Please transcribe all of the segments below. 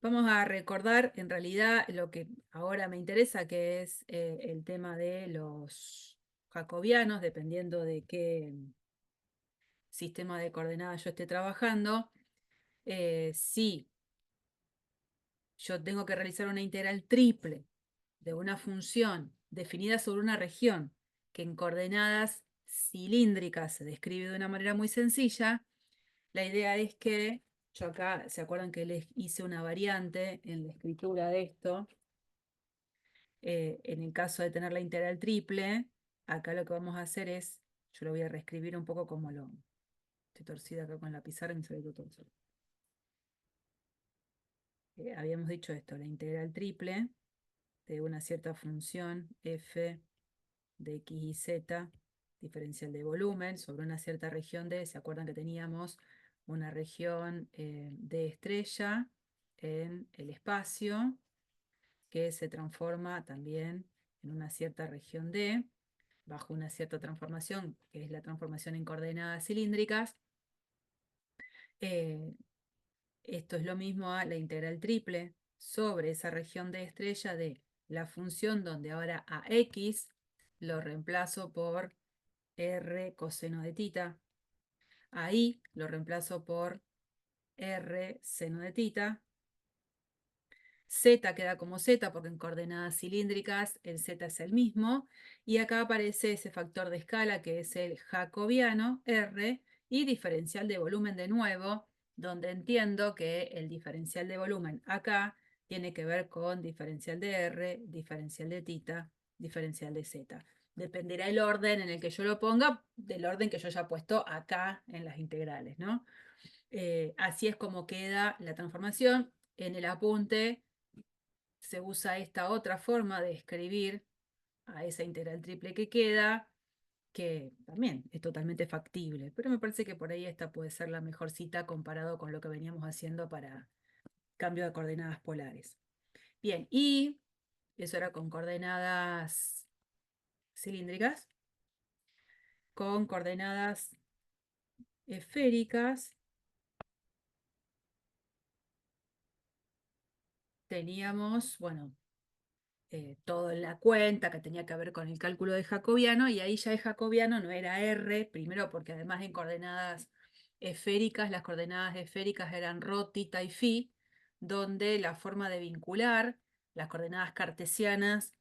Vamos a recordar en realidad lo que ahora me interesa, que es el tema de los jacobianos, dependiendo de qué sistema de coordenadas yo esté trabajando. Si yo tengo que realizar una integral triple de una función definida sobre una región que en coordenadas cilíndricas se describe de una manera muy sencilla, la idea es que yo acá, ¿se acuerdan que les hice una variante en la escritura de esto? En el caso de tener la integral triple, acá lo que vamos a hacer es, yo lo voy a reescribir un poco como lo estoy torcida acá con la pizarra y me salió todo solo. Habíamos dicho esto, la integral triple de una cierta función f de x y z, diferencial de volumen, sobre una cierta región D. ¿Se acuerdan que teníamos una región de estrella en el espacio que se transforma también en una cierta región D bajo una cierta transformación, que es la transformación en coordenadas cilíndricas? Eh, Esto es lo mismo a la integral triple sobre esa región de estrella de la función donde ahora a x lo reemplazo por r coseno de tita, a y lo reemplazo por r seno de tita, z queda como z porque en coordenadas cilíndricas el z es el mismo, y acá aparece ese factor de escala que es el jacobiano r, y diferencial de volumen de nuevo, donde entiendo que el diferencial de volumen acá tiene que ver con diferencial de r, diferencial de tita, diferencial de z. Dependerá el orden en el que yo lo ponga, del orden que yo haya puesto acá en las integrales, ¿no? Así es como queda la transformación. En el apunte se usa esta otra forma de escribir a esa integral triple que queda, que también es totalmente factible, pero me parece que por ahí esta puede ser la mejor cita comparado con lo que veníamos haciendo para cambio de coordenadas polares. Bien, y eso era con coordenadas cilíndricas. Con coordenadas esféricas teníamos, bueno, todo en la cuenta que tenía que ver con el cálculo de jacobiano, y ahí ya el jacobiano no era R, primero porque además en coordenadas esféricas, las coordenadas esféricas eran ρ, tita y phi, donde la forma de vincular las coordenadas cartesianas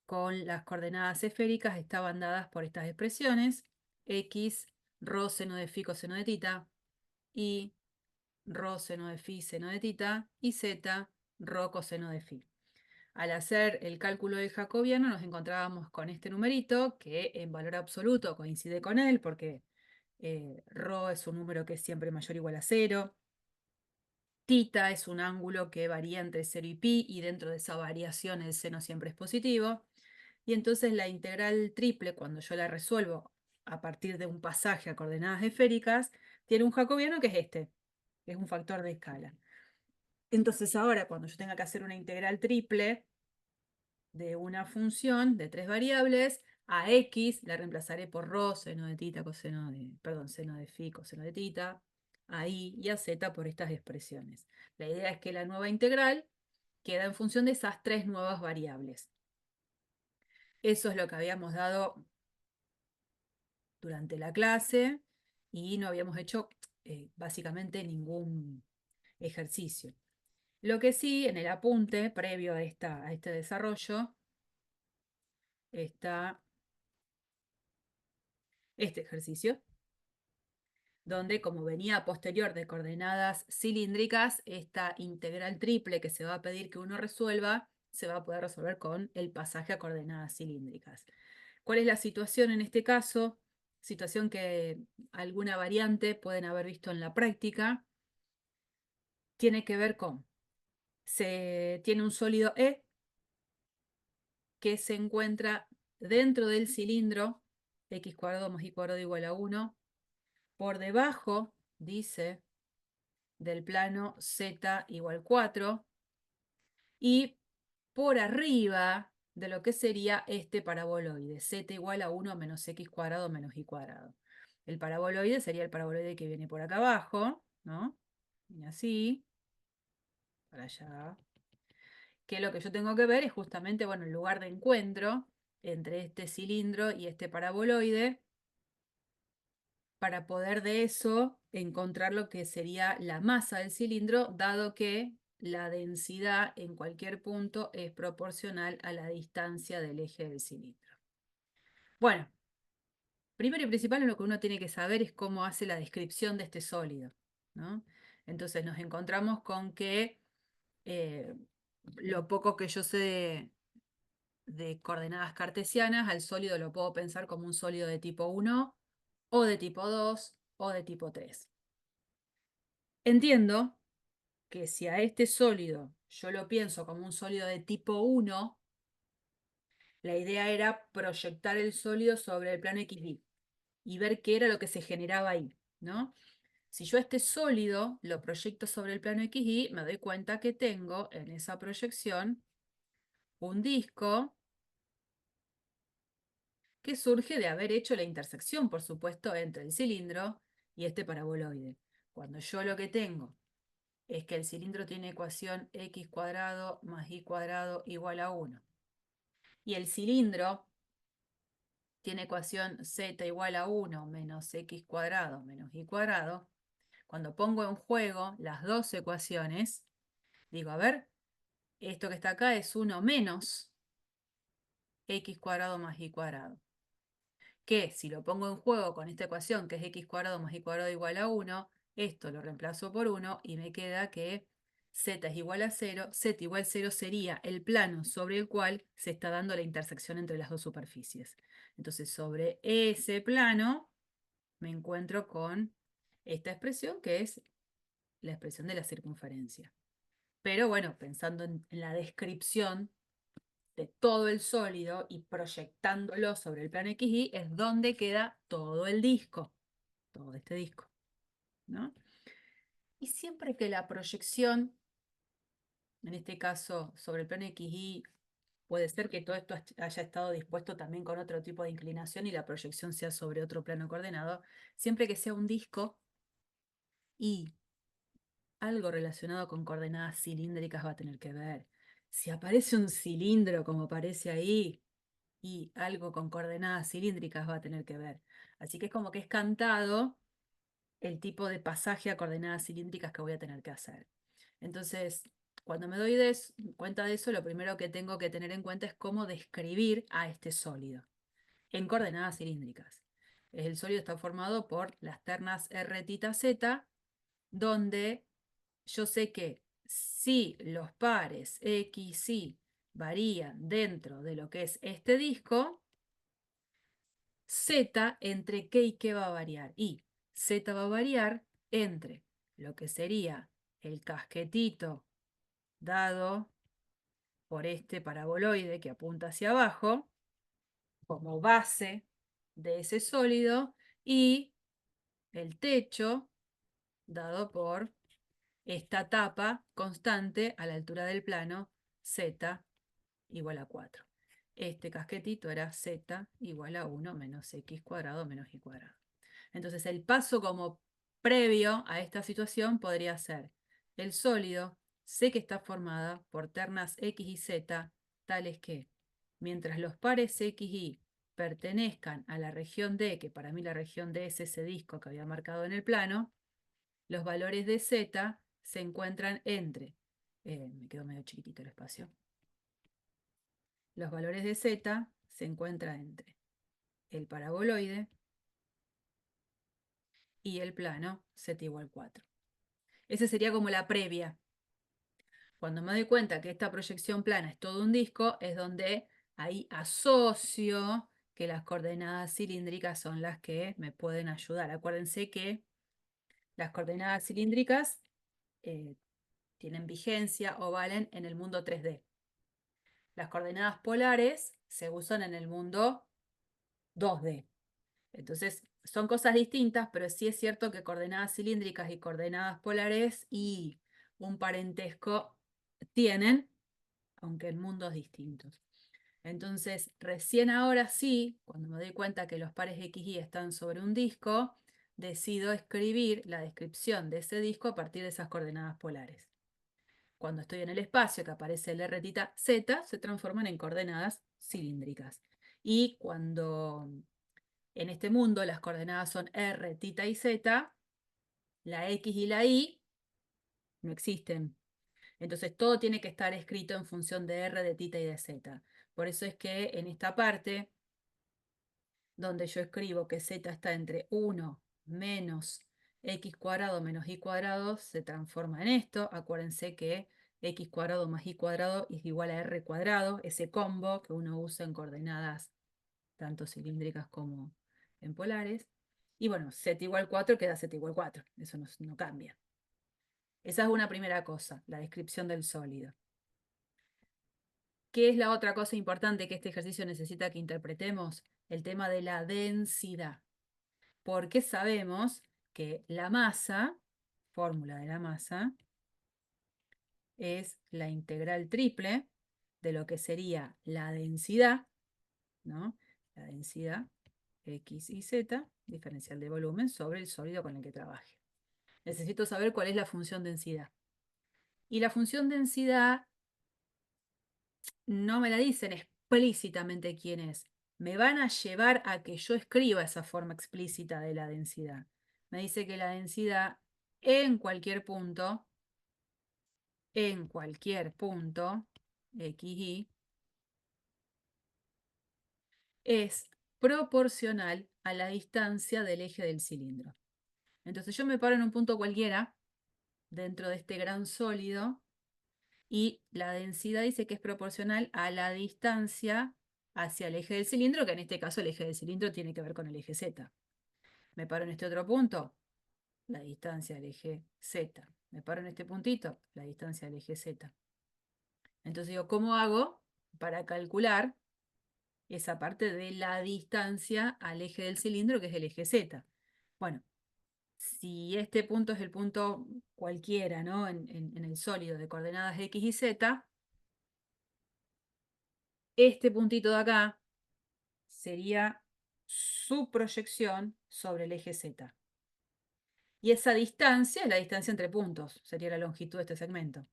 con las coordenadas esféricas estaban dadas por estas expresiones: x, ρ seno de phi coseno de tita, y ρ seno de phi seno de tita, y z, ρ coseno de phi. Al hacer el cálculo del jacobiano nos encontrábamos con este numerito que en valor absoluto coincide con él porque ρ es un número que es siempre mayor o igual a 0. Tita es un ángulo que varía entre 0 y pi, y dentro de esa variación el seno siempre es positivo. Y entonces la integral triple, cuando yo la resuelvo a partir de un pasaje a coordenadas esféricas, tiene un jacobiano que es este, que es un factor de escala. Entonces ahora cuando yo tenga que hacer una integral triple de una función de 3 variables, a x la reemplazaré por ρ seno de tita coseno de, perdón, seno de phi coseno de tita, a y a z por estas expresiones. La idea es que la nueva integral queda en función de esas 3 nuevas variables. Eso es lo que habíamos dado durante la clase y no habíamos hecho básicamente ningún ejercicio. Lo que sí, en el apunte previo a este desarrollo, está este ejercicio, donde, como venía posterior de coordenadas cilíndricas, esta integral triple que se va a pedir que uno resuelva se va a poder resolver con el pasaje a coordenadas cilíndricas. ¿Cuál es la situación en este caso? Situación que alguna variante pueden haber visto en la práctica. Tiene que ver con, se tiene un sólido E que se encuentra dentro del cilindro x cuadrado más y cuadrado igual a 1, por debajo, dice, del plano z igual 4, y por arriba de lo que sería este paraboloide, z igual a 1 menos x cuadrado menos y cuadrado. El paraboloide sería el paraboloide que viene por acá abajo, ¿no? Viene así, para allá, que lo que yo tengo que ver es justamente, bueno, el lugar de encuentro entre este cilindro y este paraboloide, para poder de eso encontrar lo que sería la masa del cilindro, dado que la densidad en cualquier punto es proporcional a la distancia del eje del cilindro. Bueno, primero y principal lo que uno tiene que saber es cómo hace la descripción de este sólido, ¿no? Entonces nos encontramos con que eh, lo poco que yo sé de coordenadas cartesianas, al sólido lo puedo pensar como un sólido de tipo 1, o de tipo 2, o de tipo 3. Entiendo que si a este sólido yo lo pienso como un sólido de tipo 1, la idea era proyectar el sólido sobre el plano XY y ver qué era lo que se generaba ahí, ¿no? Si yo este sólido lo proyecto sobre el plano XY, me doy cuenta que tengo en esa proyección un disco que surge de haber hecho la intersección, por supuesto, entre el cilindro y este paraboloide. Cuando yo lo que tengo es que el cilindro tiene ecuación x cuadrado más y cuadrado igual a 1, y el cilindro tiene ecuación z igual a 1 menos x cuadrado menos y cuadrado, cuando pongo en juego las dos ecuaciones, digo, a ver, esto que está acá es 1 menos x cuadrado más y cuadrado, que si lo pongo en juego con esta ecuación, que es x cuadrado más y cuadrado igual a 1, esto lo reemplazo por 1 y me queda que z es igual a 0, z igual a 0 sería el plano sobre el cual se está dando la intersección entre las dos superficies. Entonces, sobre ese plano me encuentro con esta expresión, que es la expresión de la circunferencia. Pero bueno, pensando en la descripción de todo el sólido y proyectándolo sobre el plano XY, es donde queda todo el disco, todo este disco, ¿no? Y siempre que la proyección, en este caso sobre el plano XY, puede ser que todo esto haya estado dispuesto también con otro tipo de inclinación y la proyección sea sobre otro plano coordenado, siempre que sea un disco y algo relacionado con coordenadas cilíndricas va a tener que ver. Si aparece un cilindro como aparece ahí, y algo con coordenadas cilíndricas va a tener que ver. Así que es como que es cantado el tipo de pasaje a coordenadas cilíndricas que voy a tener que hacer. Entonces, cuando me doy cuenta de eso, lo primero que tengo que tener en cuenta es cómo describir a este sólido en coordenadas cilíndricas. El sólido está formado por las ternas r, tita, z, donde yo sé que si los pares x, y varían dentro de lo que es este disco, z entre qué y qué va a variar. Y z va a variar entre lo que sería el casquetito dado por este paraboloide que apunta hacia abajo como base de ese sólido, y el techo dado por esta tapa constante a la altura del plano z igual a 4. Este casquetito era z igual a 1 menos x cuadrado menos y cuadrado. Entonces el paso como previo a esta situación podría ser: el sólido sé que está formada por ternas x y z tales que, mientras los pares x y pertenezcan a la región D, que para mí la región D es ese disco que había marcado en el plano, los valores de z se encuentran entre, me quedó medio chiquitito el espacio, los valores de z se encuentran entre el paraboloide y el plano z igual 4. Esa sería como la previa. Cuando me doy cuenta que esta proyección plana es todo un disco, es donde ahí asocio que las coordenadas cilíndricas son las que me pueden ayudar. Acuérdense que las coordenadas cilíndricas eh, tienen vigencia o valen en el mundo 3D. Las coordenadas polares se usan en el mundo 2D. Entonces, son cosas distintas, pero sí es cierto que coordenadas cilíndricas y coordenadas polares y un parentesco tienen, aunque en mundos distintos. Entonces, recién ahora sí, cuando me doy cuenta que los pares X y están sobre un disco, decido escribir la descripción de ese disco a partir de esas coordenadas polares. cuando estoy en el espacio, que aparece el r tita z, se transforman en coordenadas cilíndricas. Y cuando en este mundo las coordenadas son r, tita y z, la x y la y no existen. Entonces todo tiene que estar escrito en función de r, de tita y de z. Por eso es que en esta parte, donde yo escribo que z está entre 1 menos x cuadrado menos y cuadrado, se transforma en esto. Acuérdense que x cuadrado más y cuadrado es igual a r cuadrado, ese combo que uno usa en coordenadas tanto cilíndricas como en polares. Y bueno, z igual 4 queda z igual 4, eso no cambia. Esa es una primera cosa, la descripción del sólido. ¿Qué es la otra cosa importante que este ejercicio necesita que interpretemos? El tema de la densidad. Porque sabemos que la masa, fórmula de la masa, es la integral triple de lo que sería la densidad, ¿no? La densidad X y Z, diferencial de volumen, sobre el sólido con el que trabaje. Necesito saber cuál es la función densidad. Y la función densidad no me la dicen explícitamente quién es. Me van a llevar a que yo escriba esa forma explícita de la densidad. Me dice que la densidad en cualquier punto, x, y, es proporcional a la distancia del eje del cilindro. Entonces yo me paro en un punto cualquiera dentro de este gran sólido y la densidad dice que es proporcional a la distancia hacia el eje del cilindro, que en este caso el eje del cilindro tiene que ver con el eje Z. Me paro en este otro punto, la distancia del eje Z. Me paro en este puntito, la distancia del eje Z. Entonces digo, ¿cómo hago para calcular esa parte de la distancia al eje del cilindro, que es el eje Z? Bueno, si este punto es el punto cualquiera, ¿no? En el sólido de coordenadas X y Z, este puntito de acá sería su proyección sobre el eje Z. Y esa distancia es la distancia entre puntos, sería la longitud de este segmento.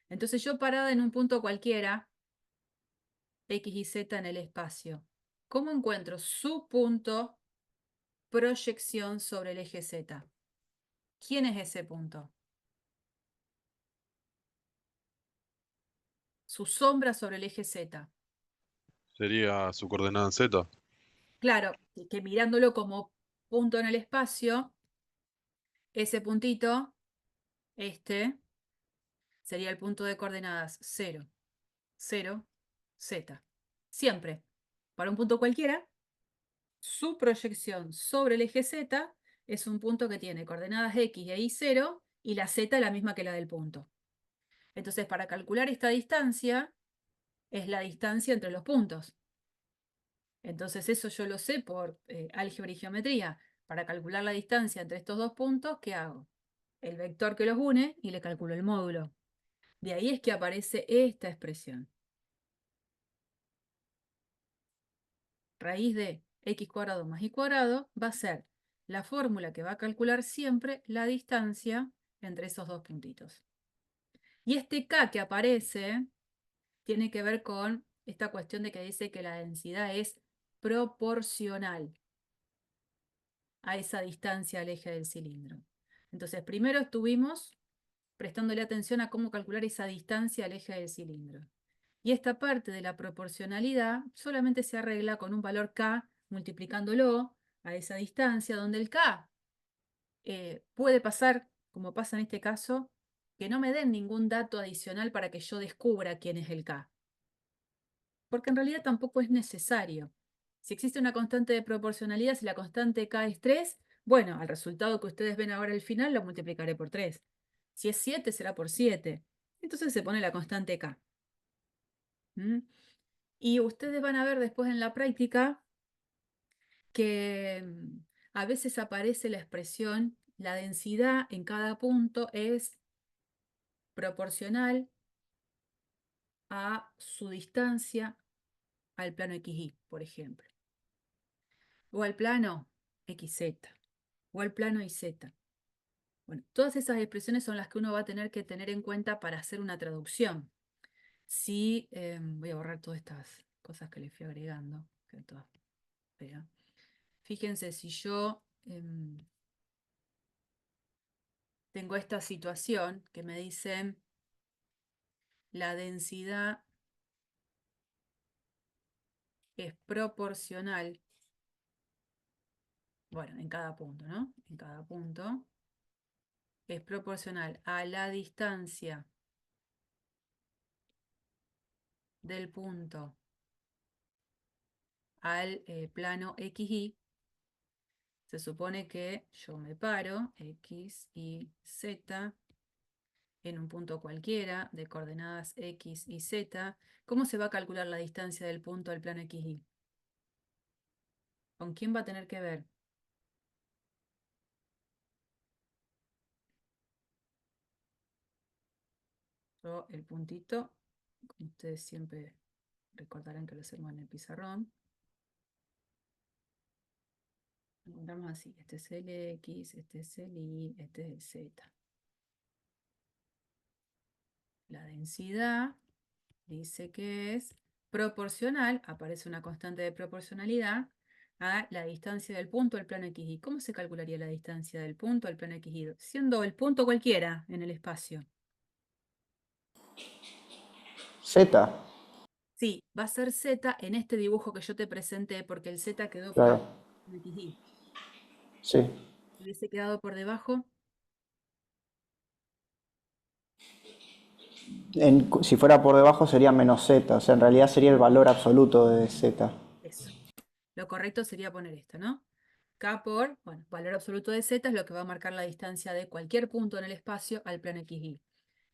Entonces yo parada en un punto cualquiera, X y Z en el espacio, ¿cómo encuentro su punto proyección sobre el eje Z? ¿Quién es ese punto? Su sombra sobre el eje Z. Sería su coordenada en Z. Claro, que mirándolo como punto en el espacio, ese puntito, este, sería el punto de coordenadas 0, 0, Z. Siempre, para un punto cualquiera, su proyección sobre el eje Z es un punto que tiene coordenadas X e Y 0 y la Z la misma que la del punto. Entonces, para calcular esta distancia, es la distancia entre los puntos. Entonces, eso yo lo sé por álgebra y geometría. Para calcular la distancia entre estos dos puntos, ¿qué hago? El vector que los une y le calculo el módulo. De ahí es que aparece esta expresión. Raíz de x cuadrado más y cuadrado va a ser la fórmula que va a calcular siempre la distancia entre esos dos puntitos. Y este k que aparece tiene que ver con esta cuestión de que dice que la densidad es proporcional a esa distancia al eje del cilindro. Entonces, primero estuvimos prestándole atención a cómo calcular esa distancia al eje del cilindro. Y esta parte de la proporcionalidad solamente se arregla con un valor k multiplicándolo a esa distancia, donde el k puede pasar, como pasa en este caso, que no me den ningún dato adicional para que yo descubra quién es el k. Porque en realidad tampoco es necesario. Si existe una constante de proporcionalidad, si la constante k es 3, bueno, al resultado que ustedes ven ahora al final lo multiplicaré por 3. Si es 7, será por 7. Entonces se pone la constante k. ¿Mm? Y ustedes van a ver después en la práctica que a veces aparece la expresión, la densidad en cada punto es proporcional a su distancia al plano XY, por ejemplo. O al plano XZ, o al plano YZ. Bueno, todas esas expresiones son las que uno va a tener que tener en cuenta para hacer una traducción. Si, voy a borrar todas estas cosas que le fui agregando, que todas feas. Fíjense, si yo tengo esta situación que me dicen la densidad es proporcional, bueno, en cada punto, ¿no? En cada punto es proporcional a la distancia del punto al plano XY. Se supone que yo me paro, X y Z, en un punto cualquiera de coordenadas X y Z. ¿Cómo se va a calcular la distancia del punto al plano XY? ¿Con quién va a tener que ver? Yo el puntito, como ustedes siempre recordarán que lo hacemos en el pizarrón. Lo encontramos así, este es el X, este es el Y, este es el Z. La densidad dice que es proporcional, aparece una constante de proporcionalidad, a la distancia del punto al plano XY. ¿Cómo se calcularía la distancia del punto al plano XY? Siendo el punto cualquiera en el espacio. Z, Sí, va a ser Z en este dibujo que yo te presenté, porque el Z quedó por claro, arriba del XY. sí. Si hubiese quedado por debajo, Si fuera por debajo sería menos Z, o sea, en realidad sería el valor absoluto de Z. eso. Lo correcto sería poner esto, ¿no? K por, bueno, valor absoluto de Z es lo que va a marcar la distancia de cualquier punto en el espacio al plano XY.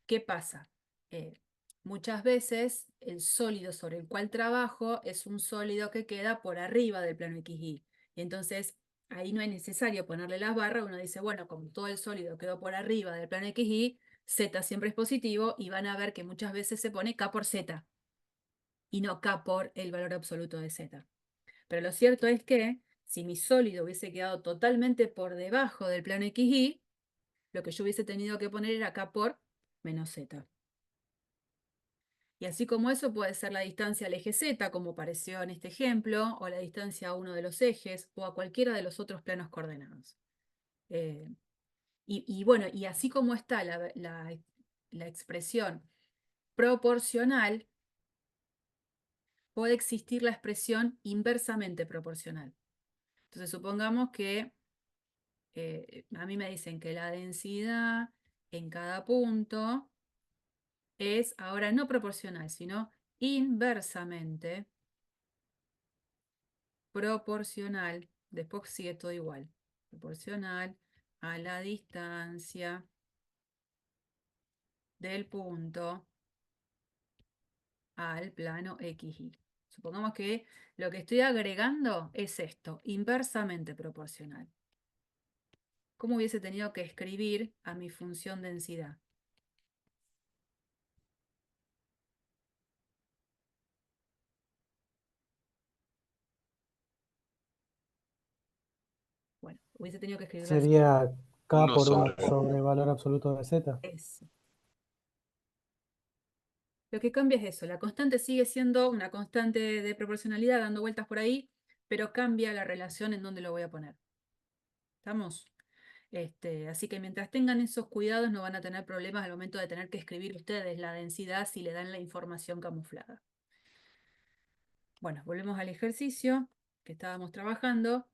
¿Qué pasa? Eh, Muchas veces el sólido sobre el cual trabajo es un sólido que queda por arriba del plano XY. Y entonces ahí no es necesario ponerle las barras, uno dice, bueno, como todo el sólido quedó por arriba del plano XY, Z siempre es positivo y van a ver que muchas veces se pone K por Z y no K por el valor absoluto de Z. Pero lo cierto es que si mi sólido hubiese quedado totalmente por debajo del plano XY, lo que yo hubiese tenido que poner era K por menos Z. Y así como eso puede ser la distancia al eje Z, como apareció en este ejemplo, o la distancia a uno de los ejes, o a cualquiera de los otros planos coordenados. Eh, y bueno, y así como está la expresión proporcional, puede existir la expresión inversamente proporcional. Entonces supongamos que a mí me dicen que la densidad en cada punto es ahora no proporcional, sino inversamente proporcional, después sigue todo igual, proporcional a la distancia del punto al plano XY. Supongamos que lo que estoy agregando es esto, inversamente proporcional. ¿Cómo hubiese tenido que escribir a mi función densidad? Bueno, hubiese tenido que escribirlo así. Sería K Uno por 1 sobre. sobre valor absoluto de Z. Eso. Lo que cambia es eso, la constante sigue siendo una constante de proporcionalidad dando vueltas por ahí, pero cambia la relación en donde lo voy a poner. ¿Estamos? Así que mientras tengan esos cuidados no van a tener problemas al momento de tener que escribir ustedes la densidad si le dan la información camuflada. Bueno, volvemos al ejercicio que estábamos trabajando.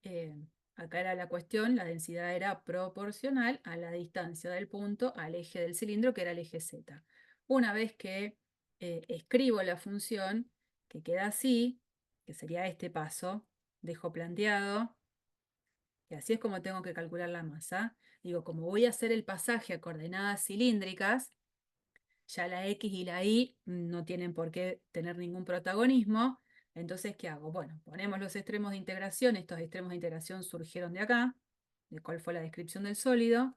Eh, Acá era la cuestión, la densidad era proporcional a la distancia del punto al eje del cilindro, que era el eje Z. Una vez que escribo la función, que queda así, que sería este paso, dejo planteado, y así es como tengo que calcular la masa. Digo, como voy a hacer el pasaje a coordenadas cilíndricas, ya la X y la Y no tienen por qué tener ningún protagonismo. Entonces, ¿qué hago? Bueno, ponemos los extremos de integración. Estos extremos de integración surgieron de acá, de cuál fue la descripción del sólido.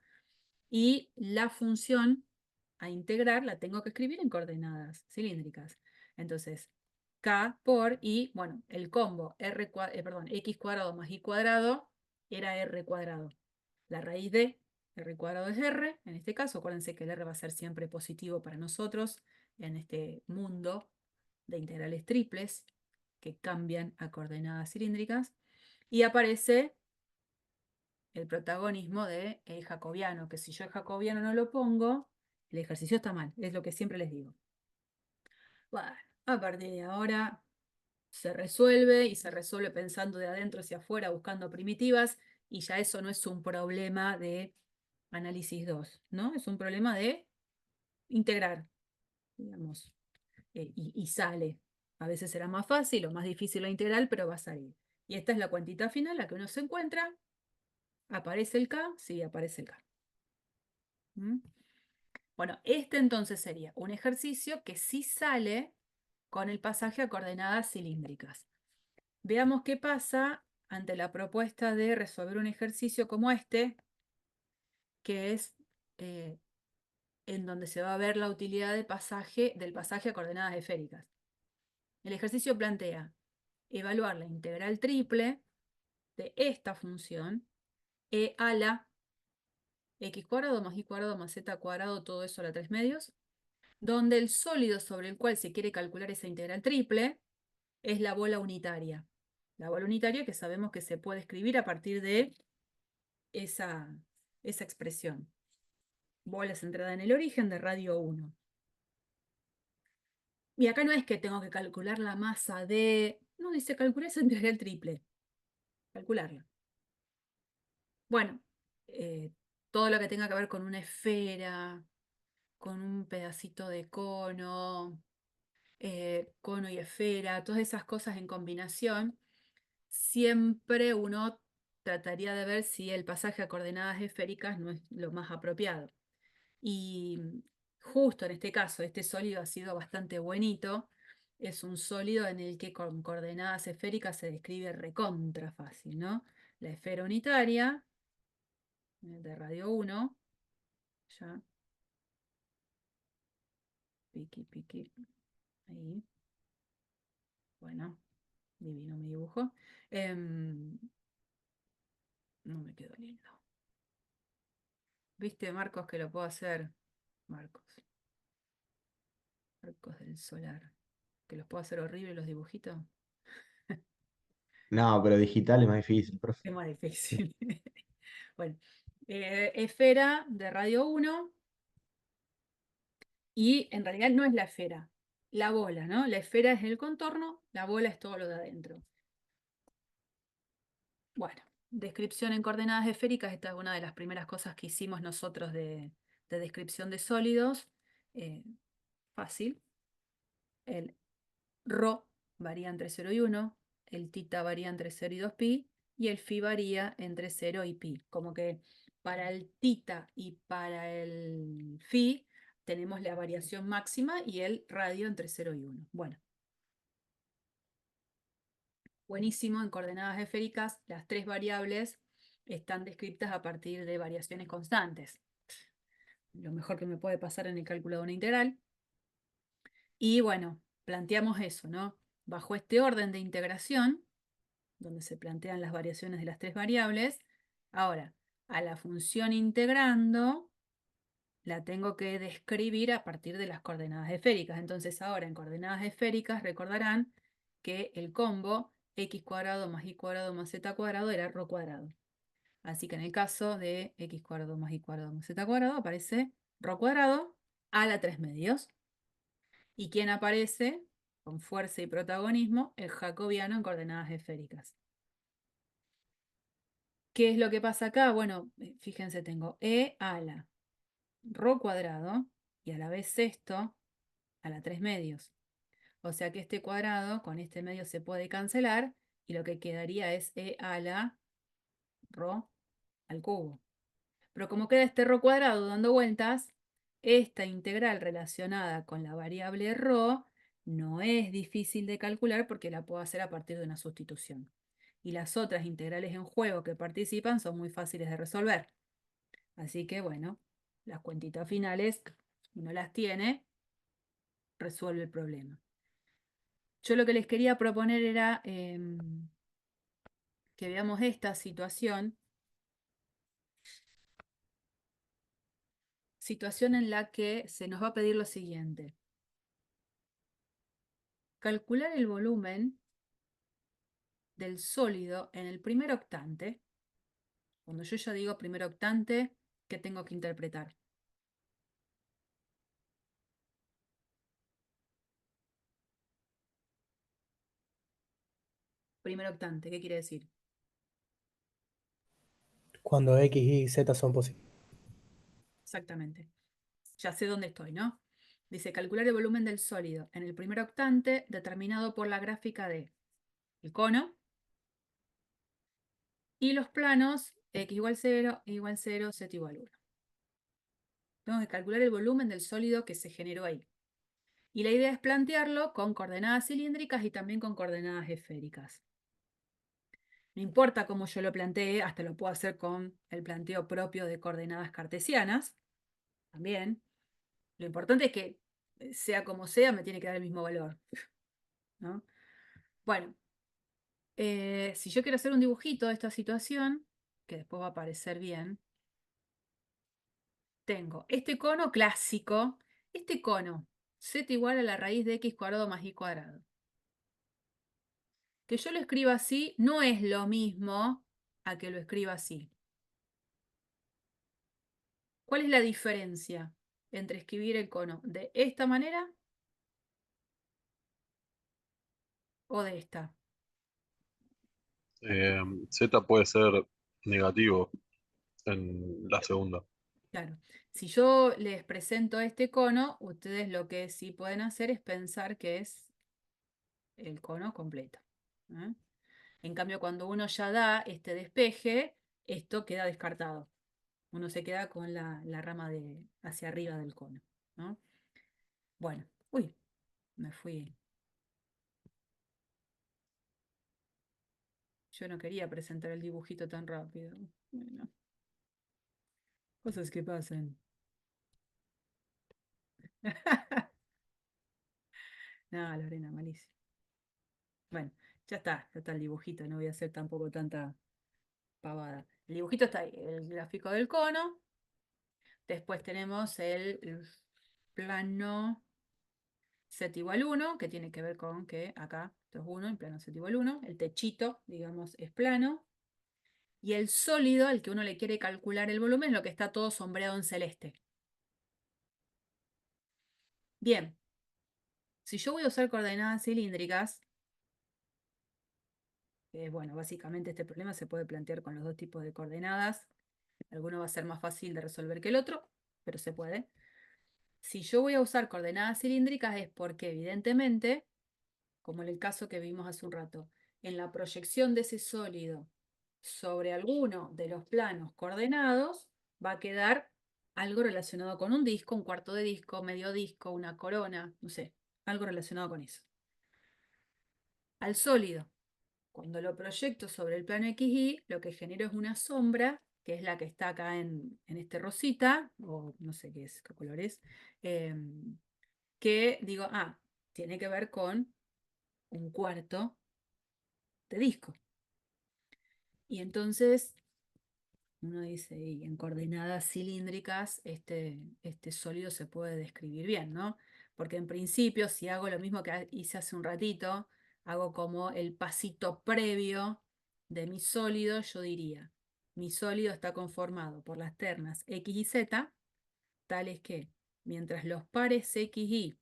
Y la función a integrar la tengo que escribir en coordenadas cilíndricas. Entonces, K por Y, bueno, el combo X cuadrado más Y cuadrado era R cuadrado. La raíz de R cuadrado es R, en este caso, acuérdense que el R va a ser siempre positivo para nosotros en este mundo de integrales triples que cambian a coordenadas cilíndricas. Y aparece el protagonismo de el jacobiano, que si yo el jacobiano no lo pongo, el ejercicio está mal, es lo que siempre les digo. Bueno, a partir de ahora se resuelve y se resuelve pensando de adentro hacia afuera, buscando primitivas, y ya eso no es un problema de análisis 2, ¿no? Es un problema de integrar, digamos, y sale. A veces será más fácil o más difícil la integral, pero va a salir. Y esta es la cuantita final, la que uno se encuentra. ¿Aparece el K? Sí, aparece el K. ¿Mm? Bueno, este entonces sería un ejercicio que sí sale con el pasaje a coordenadas cilíndricas. Veamos qué pasa ante la propuesta de resolver un ejercicio como este, que es en donde se va a ver la utilidad del pasaje a coordenadas esféricas. El ejercicio plantea evaluar la integral triple de esta función e a la x cuadrado más y cuadrado más z cuadrado, todo eso a la 3 medios, donde el sólido sobre el cual se quiere calcular esa integral triple es la bola unitaria. La bola unitaria que sabemos que se puede escribir a partir de esa expresión. Bola centrada en el origen de radio 1. Y acá no es que tengo que calcular la masa de... No, dice calcular esa integral triple. Calcularla. Bueno, todo lo que tenga que ver con una esfera, con un pedacito de cono, cono y esfera, todas esas cosas en combinación, siempre uno trataría de ver si el pasaje a coordenadas esféricas no es lo más apropiado. Y justo en este caso, este sólido ha sido bastante buenito. Es un sólido en el que con coordenadas esféricas se describe recontra fácil, ¿no? La esfera unitaria de radio 1, ya, piqui, piqui, ahí, bueno, divino mi dibujo. No me quedó lindo. ¿Viste, Marcos, que lo puedo hacer? Marcos del solar. Que los puedo hacer horribles los dibujitos. No, pero digital es más difícil, profe. Es más difícil. Bueno, esfera de radio 1 y en realidad no es la esfera, la bola, ¿no? La esfera es el contorno, la bola es todo lo de adentro. Bueno, descripción en coordenadas esféricas, esta es una de las primeras cosas que hicimos nosotros de descripción de sólidos. Fácil. El ρ varía entre 0 y 1, el tita varía entre 0 y 2pi, y el phi varía entre 0 y pi. Como que para el tita y para el phi tenemos la variación máxima y el radio entre 0 y 1. Bueno, buenísimo, en coordenadas esféricas las tres variables están descritas a partir de variaciones constantes. Lo mejor que me puede pasar en el cálculo de una integral. Y bueno, planteamos eso, ¿no? Bajo este orden de integración, donde se plantean las variaciones de las tres variables, ahora, a la función integrando, la tengo que describir a partir de las coordenadas esféricas. Entonces ahora en coordenadas esféricas recordarán que el combo x cuadrado más y cuadrado más z cuadrado era ρ cuadrado. Así que en el caso de x cuadrado más y cuadrado más z cuadrado aparece ρ cuadrado a la 3 medios. ¿Y quién aparece con fuerza y protagonismo? El jacobiano en coordenadas esféricas. ¿Qué es lo que pasa acá? Bueno, fíjense, tengo e a la ρ cuadrado y a la vez esto a la 3 medios. O sea que este cuadrado con este medio se puede cancelar y lo que quedaría es e a la ρ al cubo. Pero como queda este ρ cuadrado dando vueltas, esta integral relacionada con la variable ρ no es difícil de calcular porque la puedo hacer a partir de una sustitución. Y las otras integrales en juego que participan son muy fáciles de resolver. Así que bueno, las cuentitas finales, si no las tiene, resuelve el problema. Yo lo que les quería proponer era que veamos esta situación situación en la que se nos va a pedir lo siguiente. Calcular el volumen del sólido en el primer octante. Cuando yo ya digo primer octante, ¿qué tengo que interpretar? Primer octante, ¿qué quiere decir? Cuando X y Z son posibles. Exactamente. Ya sé dónde estoy, ¿no? Dice calcular el volumen del sólido en el primer octante determinado por la gráfica de el cono y los planos x igual 0, y igual 0, z igual 1. Tengo que calcular el volumen del sólido que se generó ahí. Y la idea es plantearlo con coordenadas cilíndricas y también con coordenadas esféricas. No importa cómo yo lo plantee, hasta lo puedo hacer con el planteo propio de coordenadas cartesianas, también. Lo importante es que, sea como sea, me tiene que dar el mismo valor, ¿no? Bueno, si yo quiero hacer un dibujito de esta situación, que después va a aparecer bien, tengo este cono clásico, este cono, z igual a la raíz de x cuadrado más y cuadrado. Que yo lo escriba así no es lo mismo a que lo escriba así. ¿Cuál es la diferencia entre escribir el cono de esta manera o de esta? Z puede ser negativo en la segunda. Claro, si yo les presento este cono, ustedes lo que sí pueden hacer es pensar que es el cono completo, ¿eh? En cambio, cuando uno ya da este despeje, esto queda descartado. Uno se queda con la rama hacia arriba del cono, ¿no? Bueno, uy, me fui. Yo no quería presentar el dibujito tan rápido. Bueno, cosas que pasan. No, Lorena, malísimo. Bueno, ya está el dibujito, no voy a hacer tampoco tanta pavada. El dibujito está ahí, el gráfico del cono. Después tenemos el plano z igual 1, que tiene que ver con que acá esto es 1, el plano z igual 1. El techito, digamos, es plano. Y el sólido, al que uno le quiere calcular el volumen, es lo que está todo sombreado en celeste. Bien, si yo voy a usar coordenadas cilíndricas, bueno, básicamente este problema se puede plantear con los dos tipos de coordenadas. Alguno va a ser más fácil de resolver que el otro, pero se puede. Si yo voy a usar coordenadas cilíndricas es porque evidentemente, como en el caso que vimos hace un rato, en la proyección de ese sólido sobre alguno de los planos coordenados va a quedar algo relacionado con un disco, un cuarto de disco, medio disco, una corona, no sé, algo relacionado con eso. Al sólido, cuando lo proyecto sobre el plano XY, lo que genero es una sombra, que es la que está acá en este rosita, o no sé qué es, qué color es, que digo, tiene que ver con un cuarto de disco. Y entonces uno dice, y en coordenadas cilíndricas, este sólido se puede describir bien, ¿no? Porque en principio, si hago lo mismo que hice hace un ratito, hago como el pasito previo de mi sólido, yo diría, mi sólido está conformado por las ternas X y Z, tales que mientras los pares X y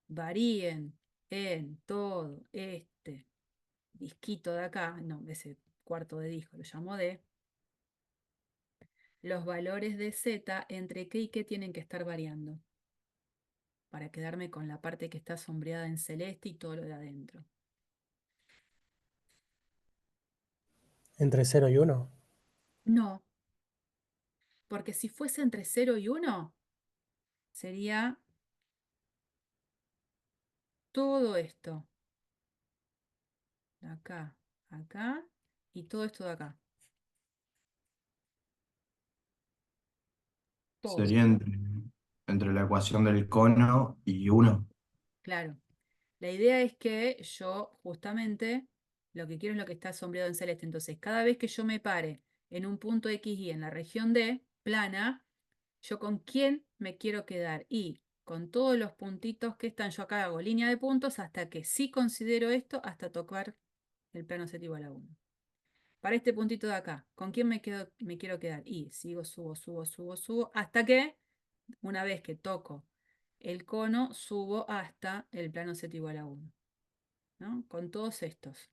varíen en todo este disquito de acá, no, ese cuarto de disco lo llamo D, los valores de Z entre qué y qué tienen que estar variando para quedarme con la parte que está sombreada en celeste y todo lo de adentro. Entre 0 y 1. No, porque si fuese entre 0 y 1, sería todo esto. De acá, acá y todo esto de acá. Todo. Sería entre la ecuación del cono y uno. Claro. La idea es que yo justamente lo que quiero es lo que está sombreado en celeste. Entonces, cada vez que yo me pare en un punto X y en la región D, plana, ¿Yo con quién me quiero quedar? Y con todos los puntitos que están, yo acá hago línea de puntos hasta que sí considero esto, hasta tocar el plano Z igual a 1. Para este puntito de acá, ¿con quién me quiero quedar? Y sigo, subo, subo, subo, subo, hasta que, una vez que toco el cono, subo hasta el plano Z igual a 1. ¿No? Con todos estos.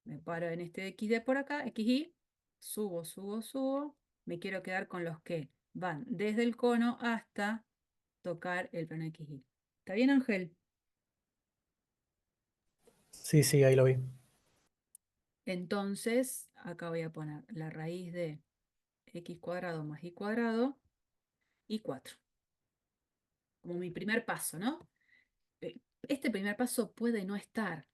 Me paro en este X de por acá, XY, subo, subo, subo. Me quiero quedar con los que van desde el cono hasta tocar el plano XY. ¿Está bien, Ángel? Sí, sí, ahí lo vi. Entonces, acá voy a poner la raíz de x cuadrado más y cuadrado y 4. Como mi primer paso, ¿no? Este primer paso puede no estar.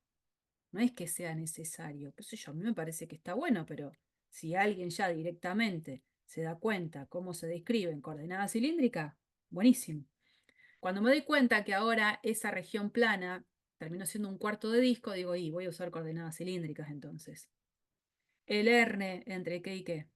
No es que sea necesario. Qué sé yo, a mí me parece que está bueno, pero si alguien ya directamente se da cuenta cómo se describe en coordenada cilíndrica, buenísimo. Cuando me doy cuenta que ahora esa región plana terminó siendo un cuarto de disco, digo, y voy a usar coordenadas cilíndricas entonces. El R entre qué y qué.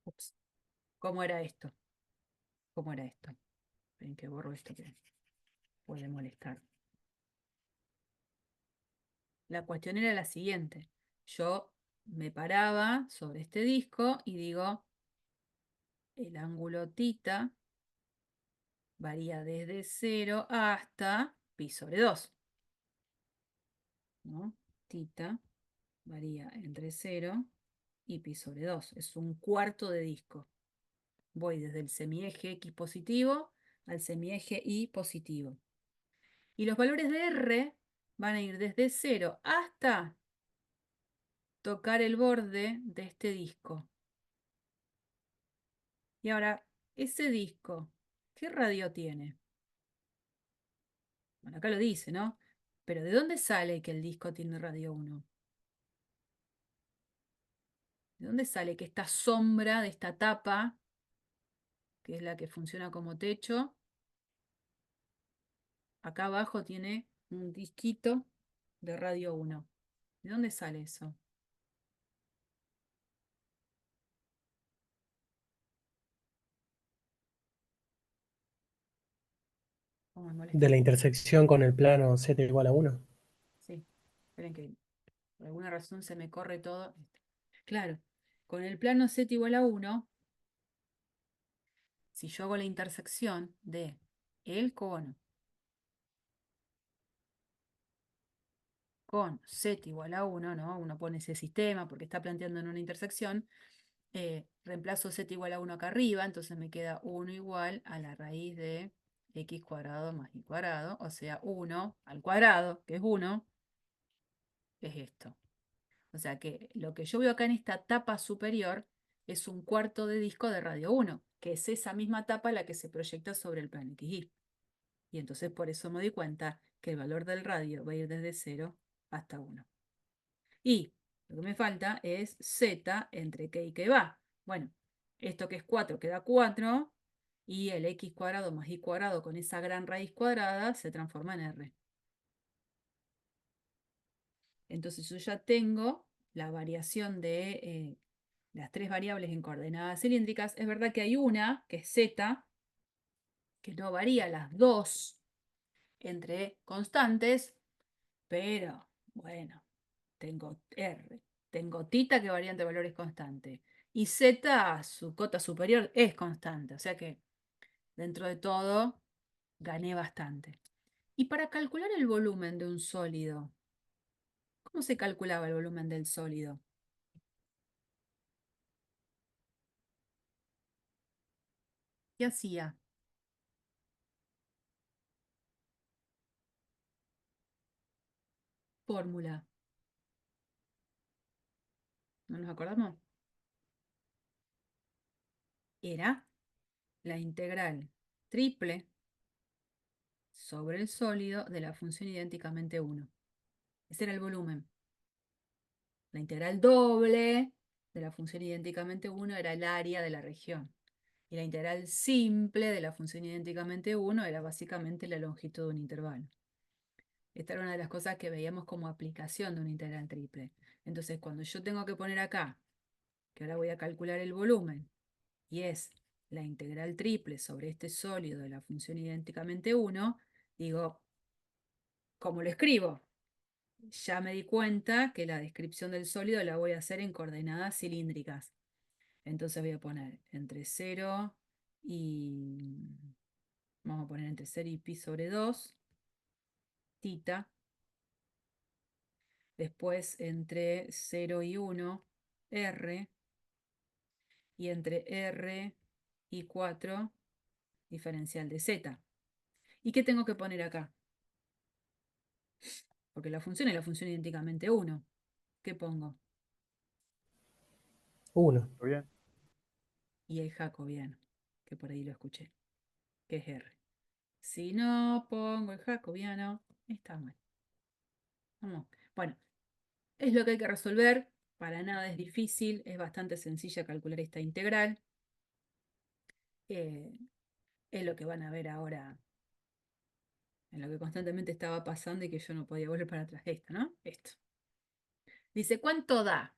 Ups, ¿cómo era esto? ¿Cómo era esto? Ven que borro esto que puede molestar. La cuestión era la siguiente. Yo me paraba sobre este disco y digo, el ángulo tita varía desde 0 hasta pi sobre 2. ¿No? Tita varía entre 0 y pi sobre 2. Es un cuarto de disco. Voy desde el semieje X positivo al semieje Y positivo. Y los valores de R van a ir desde 0 hasta tocar el borde de este disco. Y ahora, ese disco, ¿qué radio tiene? Bueno, acá lo dice, ¿no? Pero ¿de dónde sale que el disco tiene radio 1? ¿De dónde sale que esta sombra de esta tapa, que es la que funciona como techo, acá abajo tiene un disquito de radio 1? ¿De dónde sale eso? ¿Cómo me molesta? De la intersección con el plano Z igual a 1. Sí, esperen que por alguna razón se me corre todo. Claro, con el plano Z igual a 1, si yo hago la intersección de el cono con Z igual a 1, ¿no? Uno pone ese sistema porque está planteando en una intersección. Reemplazo Z igual a 1 acá arriba, entonces me queda 1 igual a la raíz de x cuadrado más y cuadrado, o sea, 1 al cuadrado, que es 1, es esto. O sea que lo que yo veo acá en esta tapa superior es un cuarto de disco de radio 1, que es esa misma tapa la que se proyecta sobre el plano XY. Y entonces por eso me doy cuenta que el valor del radio va a ir desde 0 hasta 1. Y lo que me falta es z entre qué y qué va. Bueno, esto que es 4 queda 4 y el x cuadrado más y cuadrado con esa gran raíz cuadrada se transforma en r. Entonces yo ya tengo la variación de las tres variables en coordenadas cilíndricas. Es verdad que hay una, que es z, que no varía las dos entre constantes, pero bueno, tengo R, tengo tita que varía entre valores constantes. Y Z, su cota superior, es constante. O sea que dentro de todo gané bastante. Y para calcular el volumen de un sólido, ¿cómo se calculaba el volumen del sólido? ¿Qué hacía? Fórmula. ¿No nos acordamos? Era la integral triple sobre el sólido de la función idénticamente 1. Ese era el volumen. La integral doble de la función idénticamente 1 era el área de la región. Y la integral simple de la función idénticamente 1 era básicamente la longitud de un intervalo. Esta era una de las cosas que veíamos como aplicación de una integral triple. Entonces, cuando yo tengo que poner acá, que ahora voy a calcular el volumen, y es la integral triple sobre este sólido de la función idénticamente 1, digo, ¿cómo lo escribo? Ya me di cuenta que la descripción del sólido la voy a hacer en coordenadas cilíndricas. Entonces voy a poner entre 0 y... Vamos a poner entre 0 y pi sobre 2, tita. Después entre 0 y 1, r. Y entre r y 4, diferencial de z. ¿Y qué tengo que poner acá? Porque la función es la función idénticamente 1. ¿Qué pongo? 1. ¿Está bien? Y el jacobiano, que por ahí lo escuché, que es r. Si no pongo el jacobiano, está mal. Vamos. Bueno, es lo que hay que resolver. Para nada es difícil. Es bastante sencilla calcular esta integral. Es lo que van a ver ahora en lo que constantemente estaba pasando y que yo no podía volver para atrás. Esto, ¿no? Esto. Dice, ¿cuánto da?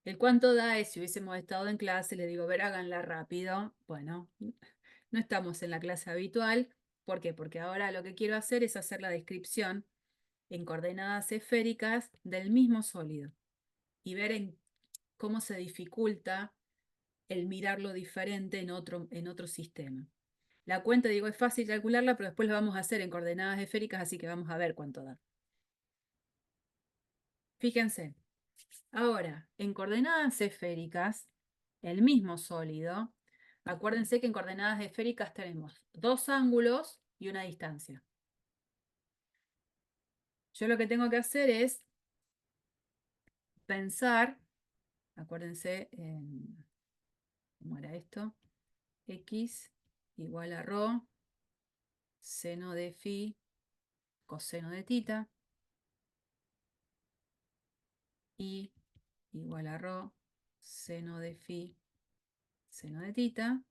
El cuánto da es si hubiésemos estado en clase, le digo, a ver, háganla rápido. Bueno, no estamos en la clase habitual. ¿Por qué? Porque ahora lo que quiero hacer es hacer la descripción en coordenadas esféricas del mismo sólido y ver cómo se dificulta el mirarlo diferente en otro sistema. La cuenta, digo, es fácil calcularla, pero después la vamos a hacer en coordenadas esféricas, así que vamos a ver cuánto da. Fíjense, ahora, en coordenadas esféricas, el mismo sólido, acuérdense que en coordenadas esféricas tenemos dos ángulos y una distancia. Yo lo que tengo que hacer es pensar, acuérdense, ¿cómo era esto? X igual a ρ, seno de phi, coseno de tita, y igual a ρ, seno de phi, seno de tita,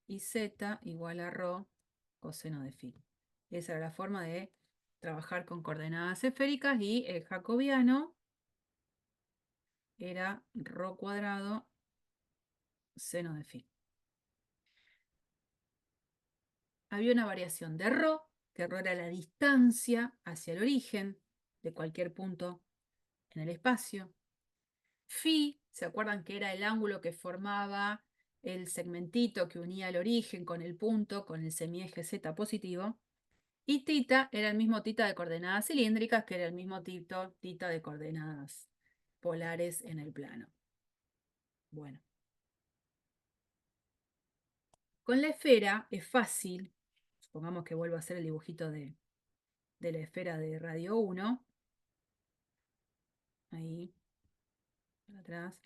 y z igual a ρ, coseno de phi. Esa era la forma de trabajar con coordenadas esféricas y el jacobiano era ρ cuadrado seno de phi. Había una variación de ρ, que ρ era la distancia hacia el origen de cualquier punto en el espacio. Phi, ¿se acuerdan que era el ángulo que formaba el segmentito que unía el origen con el punto, con el semieje z positivo? Y tita era el mismo tita de coordenadas cilíndricas, que era el mismo tita de coordenadas polares en el plano. Bueno. Con la esfera es fácil. Supongamos que vuelvo a hacer el dibujito de la esfera de radio 1. Ahí, para atrás,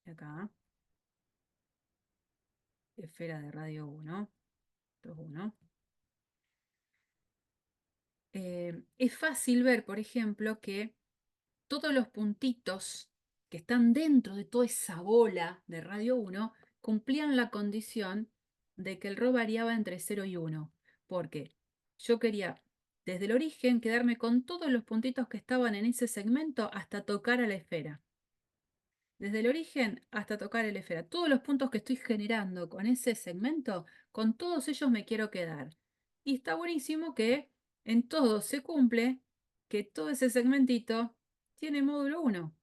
y acá. Esfera de radio 1. 2, 1. Es fácil ver, por ejemplo, que todos los puntitos que están dentro de toda esa bola de radio 1 cumplían la condición de que el ρ variaba entre 0 y 1. Porque yo quería, desde el origen, quedarme con todos los puntitos que estaban en ese segmento hasta tocar a la esfera. Desde el origen hasta tocar a la esfera. Todos los puntos que estoy generando con ese segmento, con todos ellos me quiero quedar. Y está buenísimo que en todo se cumple que todo ese segmentito tiene módulo 1.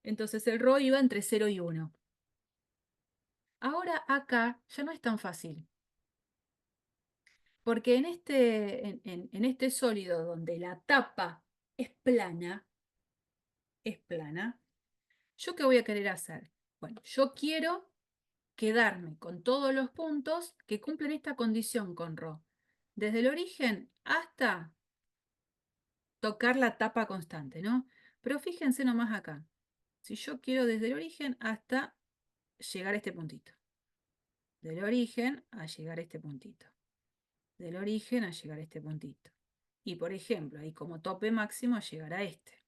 Entonces el ρ iba entre 0 y 1. Ahora acá ya no es tan fácil. Porque en este sólido donde la tapa es plana, ¿yo qué voy a querer hacer? Bueno, yo quiero quedarme con todos los puntos que cumplen esta condición con ρ. Desde el origen hasta tocar la tapa constante, ¿no? Pero fíjense nomás acá. Si yo quiero desde el origen hasta llegar a este puntito. Del origen a llegar a este puntito. Del origen a llegar a este puntito. Y por ejemplo, ahí como tope máximo llegar a este.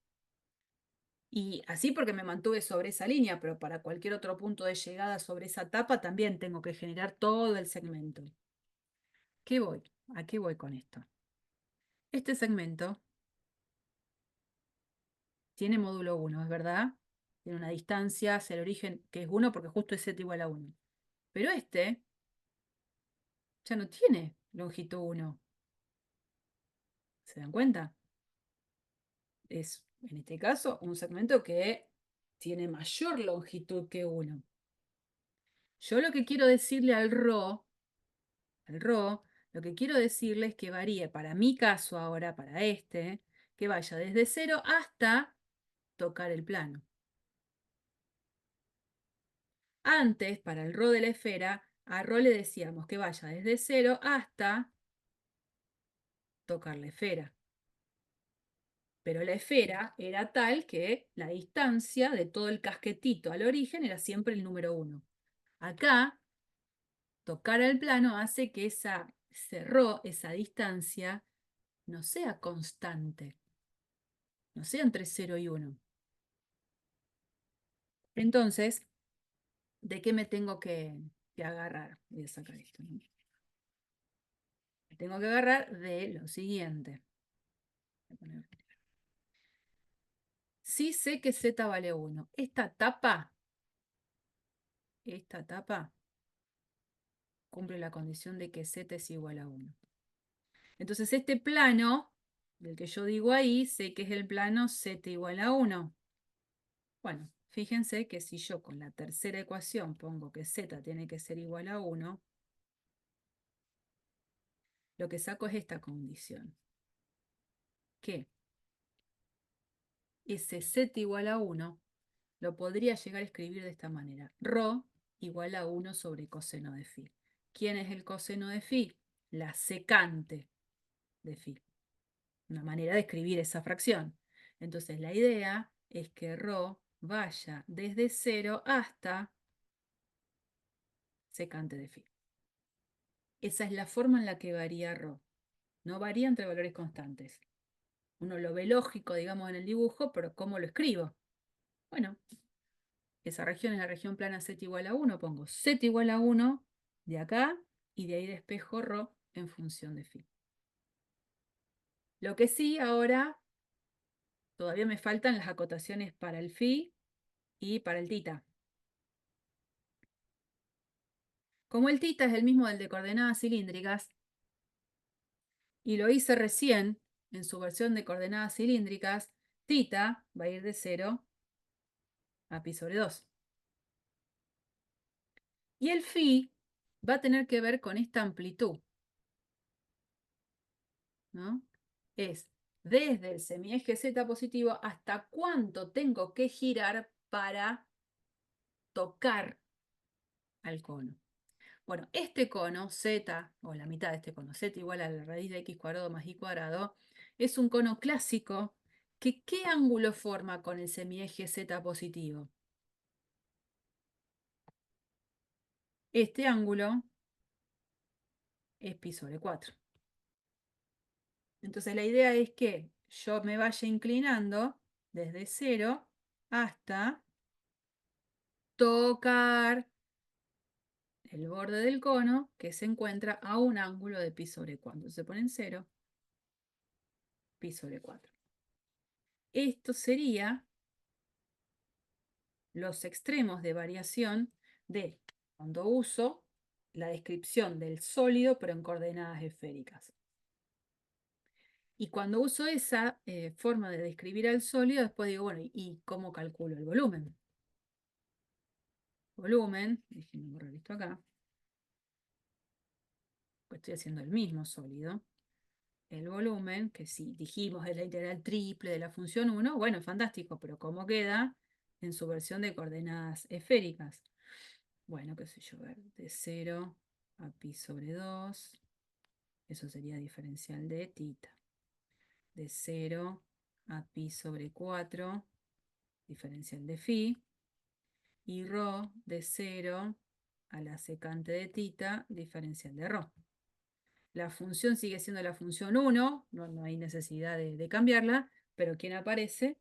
Y así porque me mantuve sobre esa línea, pero para cualquier otro punto de llegada sobre esa tapa también tengo que generar todo el segmento. ¿Qué voy? ¿A qué voy con esto? Este segmento tiene módulo 1, ¿es verdad? Tiene una distancia hacia el origen que es 1 porque justo es z igual a 1. Pero este ya no tiene longitud 1. ¿Se dan cuenta? Es, en este caso, un segmento que tiene mayor longitud que 1. Yo lo que quiero decirle al ρ, lo que quiero decirle es que varíe, para mi caso ahora, para este, que vaya desde 0 hasta tocar el plano. Antes, para el ρ de la esfera, a ρ le decíamos que vaya desde 0 hasta tocar la esfera. Pero la esfera era tal que la distancia de todo el casquetito al origen era siempre el número 1. Acá, tocar el plano hace que ese ρ, esa distancia, no sea constante, no sea entre 0 y 1. Entonces, ¿de qué me tengo que agarrar? Voy a sacar esto, ¿no? Me tengo que agarrar de lo siguiente. Voy a poner. Sí sé que z vale 1. Esta tapa cumple la condición de que z es igual a 1. Entonces este plano, del que yo digo ahí, sé que es el plano z igual a 1. Bueno, fíjense que si yo con la tercera ecuación pongo que z tiene que ser igual a 1, lo que saco es esta condición. Que ese z igual a 1 lo podría llegar a escribir de esta manera. Ρ igual a 1 sobre coseno de phi. ¿Quién es el coseno de phi? La secante de phi. Una manera de escribir esa fracción. Entonces la idea es que ρ vaya desde 0 hasta secante de phi. Esa es la forma en la que varía ρ. No varía entre valores constantes. Uno lo ve lógico, digamos, en el dibujo, pero ¿cómo lo escribo? Bueno, esa región es la región plana z igual a 1. Pongo z igual a 1 de acá y de ahí despejo ρ en función de phi. Lo que sí, ahora todavía me faltan las acotaciones para el phi y para el tita. Como el tita es el mismo del de coordenadas cilíndricas, y lo hice recién en su versión de coordenadas cilíndricas, tita va a ir de 0 a pi sobre 2. Y el phi va a tener que ver con esta amplitud, ¿no? Es desde el semieje z positivo hasta cuánto tengo que girar para tocar al cono. Bueno, este cono, z, o la mitad de este cono, z igual a la raíz de x cuadrado más y cuadrado, es un cono clásico que ¿qué ángulo forma con el semieje z positivo? Este ángulo es pi sobre 4. Entonces la idea es que yo me vaya inclinando desde 0 hasta tocar el borde del cono que se encuentra a un ángulo de pi sobre 4. Se pone en 0, pi sobre 4. Esto sería los extremos de variación de cuando uso la descripción del sólido pero en coordenadas esféricas. Y cuando uso esa forma de describir al sólido, después digo, bueno, ¿y cómo calculo el volumen? Volumen, déjenme borrar esto acá, pues estoy haciendo el mismo sólido. El volumen, que si dijimos es la integral triple de la función 1, bueno, fantástico, pero ¿cómo queda en su versión de coordenadas esféricas? Bueno, qué sé yo, ver, de 0 a pi sobre 2, eso sería diferencial de tita. De 0 a pi sobre 4, diferencial de phi. Y ρ de 0 a la secante de tita, diferencial de ρ. La función sigue siendo la función 1, no hay necesidad de cambiarla, pero quien aparece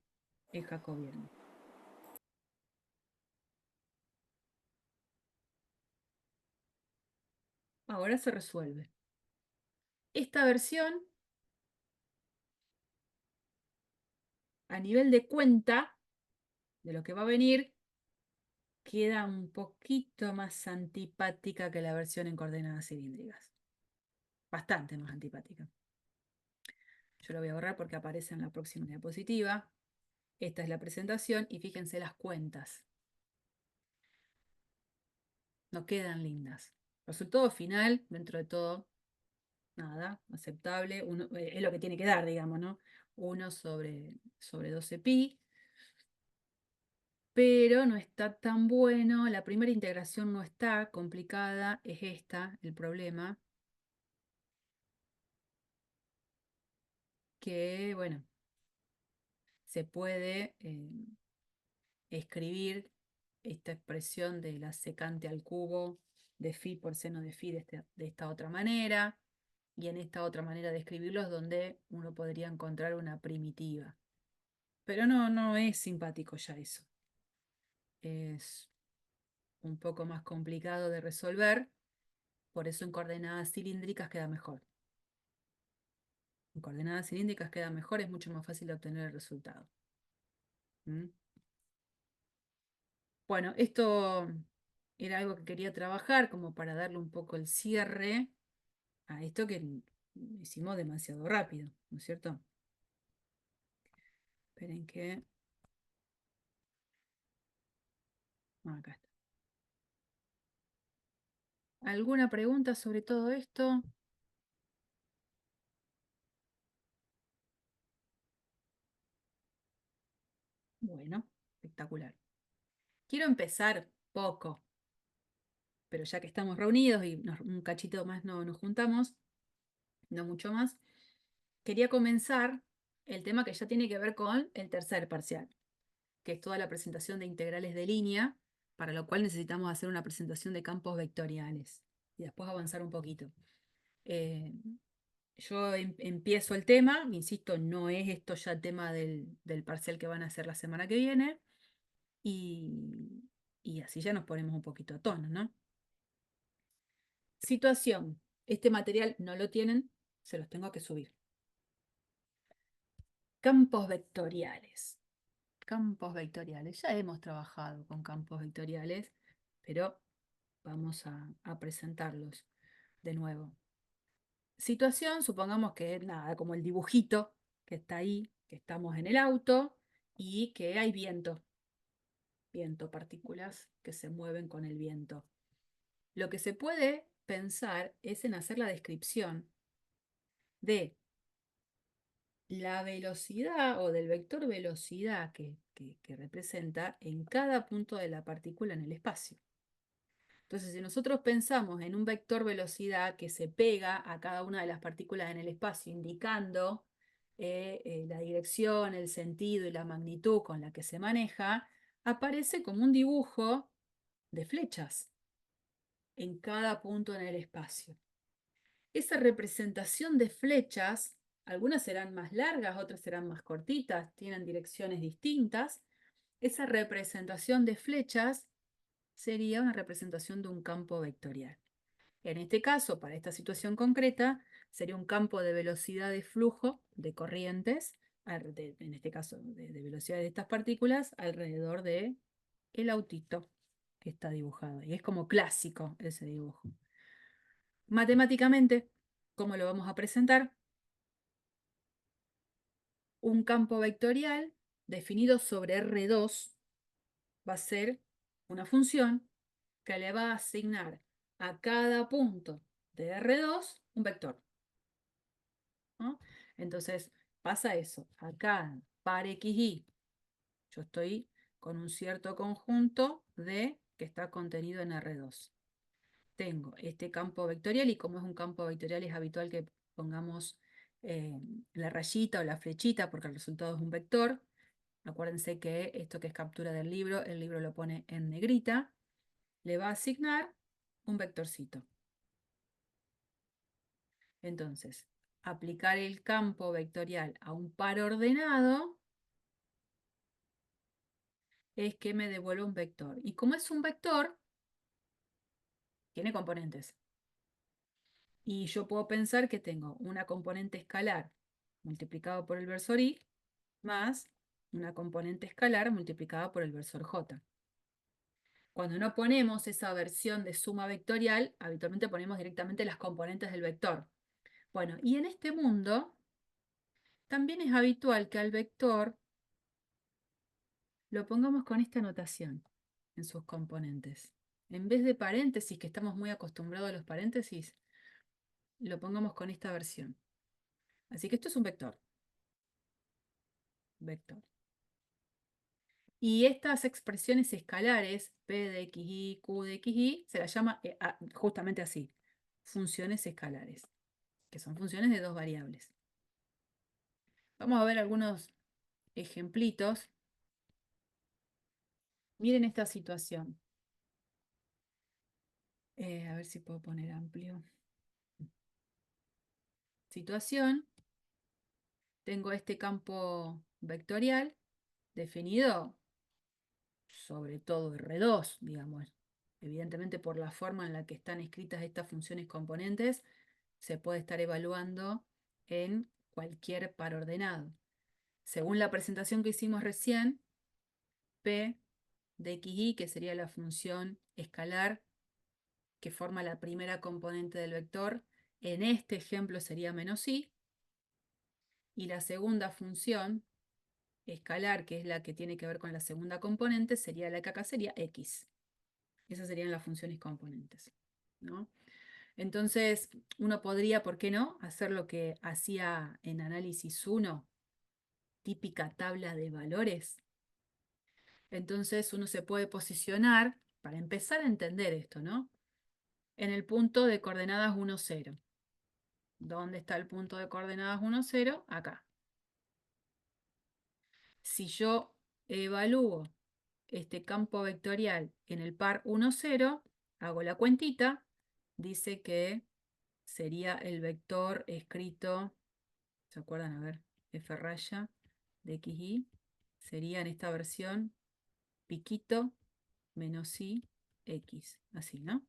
es jacobiano. Ahora se resuelve. Esta versión, a nivel de cuenta de lo que va a venir, queda un poquito más antipática que la versión en coordenadas cilíndricas. Bastante más antipática. Yo lo voy a borrar porque aparece en la próxima diapositiva. Esta es la presentación y fíjense las cuentas. No quedan lindas. Resultado final, dentro de todo, nada, aceptable. Es lo que tiene que dar, digamos, ¿no? 1 sobre 12pi. Pero no está tan bueno. La primera integración no está complicada. Es esta el problema. Que, bueno, se puede escribir esta expresión de la secante al cubo de phi por seno de phi de esta otra manera. Y en esta otra manera de escribirlo es donde uno podría encontrar una primitiva. Pero no es simpático ya eso. Es un poco más complicado de resolver. Por eso en coordenadas cilíndricas queda mejor. En coordenadas cilíndricas queda mejor, es mucho más fácil de obtener el resultado. ¿Mm? Bueno, esto era algo que quería trabajar como para darle un poco el cierre a esto que hicimos demasiado rápido, ¿no es cierto? Esperen que... acá está. ¿Alguna pregunta sobre todo esto? Bueno, espectacular. Quiero empezar poco, pero ya que estamos reunidos y un cachito más no nos juntamos, no mucho más, quería comenzar el tema que ya tiene que ver con el tercer parcial, que es toda la presentación de integrales de línea, para lo cual necesitamos hacer una presentación de campos vectoriales y después avanzar un poquito. Yo empiezo el tema, insisto, no es esto ya tema del parcial que van a hacer la semana que viene, y así ya nos ponemos un poquito a tono, ¿no? Situación, este material no lo tienen, se los tengo que subir. Campos vectoriales. Campos vectoriales. Ya hemos trabajado con campos vectoriales, pero vamos a presentarlos de nuevo. Situación, supongamos que nada, como el dibujito que está ahí, que estamos en el auto y que hay viento. Viento, partículas que se mueven con el viento. Lo que se puede pensar es en hacer la descripción de la velocidad o del vector velocidad que representa en cada punto de la partícula en el espacio. Entonces, si nosotros pensamos en un vector velocidad que se pega a cada una de las partículas en el espacio, indicando la dirección, el sentido y la magnitud con la que se maneja, aparece como un dibujo de flechas en cada punto en el espacio. Esa representación de flechas, algunas serán más largas, otras serán más cortitas, tienen direcciones distintas. Esa representación de flechas sería una representación de un campo vectorial. En este caso, para esta situación concreta, sería un campo de velocidad de flujo de corrientes, en este caso de velocidad de estas partículas, alrededor de el autito que está dibujado. Y es como clásico ese dibujo. Matemáticamente, ¿cómo lo vamos a presentar? Un campo vectorial definido sobre R2 va a ser una función que le va a asignar a cada punto de R2 un vector, ¿no? Entonces pasa eso. Acá, para xy, yo estoy con un cierto conjunto de que está contenido en R2. Tengo este campo vectorial y como es un campo vectorial es habitual que pongamos la rayita o la flechita porque el resultado es un vector. Acuérdense que esto que es captura del libro, el libro lo pone en negrita, le va a asignar un vectorcito. Entonces, aplicar el campo vectorial a un par ordenado es que me devuelva un vector. Y como es un vector, tiene componentes. Y yo puedo pensar que tengo una componente escalar multiplicado por el versor i más una componente escalar multiplicada por el versor j. Cuando no ponemos esa versión de suma vectorial, habitualmente ponemos directamente las componentes del vector. Bueno, y en este mundo también es habitual que al vector lo pongamos con esta notación en sus componentes. En vez de paréntesis, que estamos muy acostumbrados a los paréntesis, lo pongamos con esta versión. Así que esto es un vector. Vector. Y estas expresiones escalares, P de xy, Q de xy, se las llama justamente así, funciones escalares, que son funciones de dos variables. Vamos a ver algunos ejemplitos. Miren esta situación. A ver si puedo poner amplio. Situación. Tengo este campo vectorial definido sobre todo R2, digamos. Evidentemente por la forma en la que están escritas estas funciones componentes, se puede estar evaluando en cualquier par ordenado. Según la presentación que hicimos recién, P de xy, que sería la función escalar que forma la primera componente del vector, en este ejemplo sería menos i, y la segunda función escalar, que es la que tiene que ver con la segunda componente, sería la que acá sería x. Esas serían las funciones componentes, ¿no? Entonces, uno podría, ¿por qué no?, hacer lo que hacía en análisis 1, típica tabla de valores. Entonces, uno se puede posicionar, para empezar a entender esto, ¿no?, en el punto de coordenadas 1, 0. ¿Dónde está el punto de coordenadas 1, 0? Acá. Si yo evalúo este campo vectorial en el par 1, 0, hago la cuentita, dice que sería el vector escrito, ¿se acuerdan? A ver, f raya de xy, sería en esta versión piquito menos i x, así, ¿no?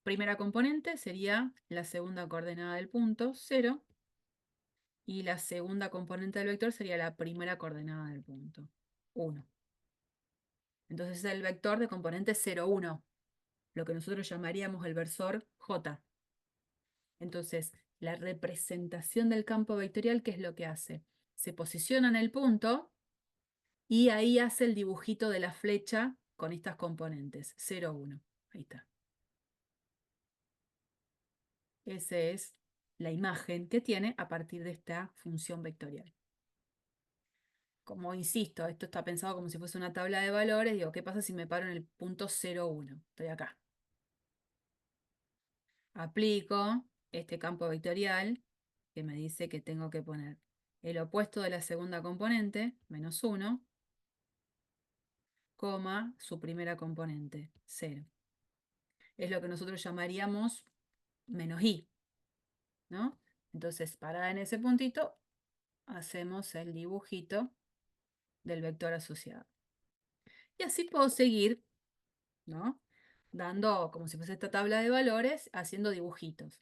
Primera componente sería la segunda coordenada del punto, 0, y la segunda componente del vector sería la primera coordenada del punto, 1. Entonces es el vector de componente 0, 1, lo que nosotros llamaríamos el versor j. Entonces, la representación del campo vectorial, ¿qué es lo que hace? Se posiciona en el punto y ahí hace el dibujito de la flecha con estas componentes, 0, 1. Ahí está. Esa es la imagen que tiene a partir de esta función vectorial. Como insisto, esto está pensado como si fuese una tabla de valores. Digo, ¿qué pasa si me paro en el punto 0, 1? Estoy acá. Aplico este campo vectorial que me dice que tengo que poner el opuesto de la segunda componente, menos 1, coma su primera componente, 0. Es lo que nosotros llamaríamos menos i, ¿no? Entonces, parada en ese puntito, hacemos el dibujito del vector asociado. Y así puedo seguir, ¿no?, dando, como si fuese esta tabla de valores, haciendo dibujitos.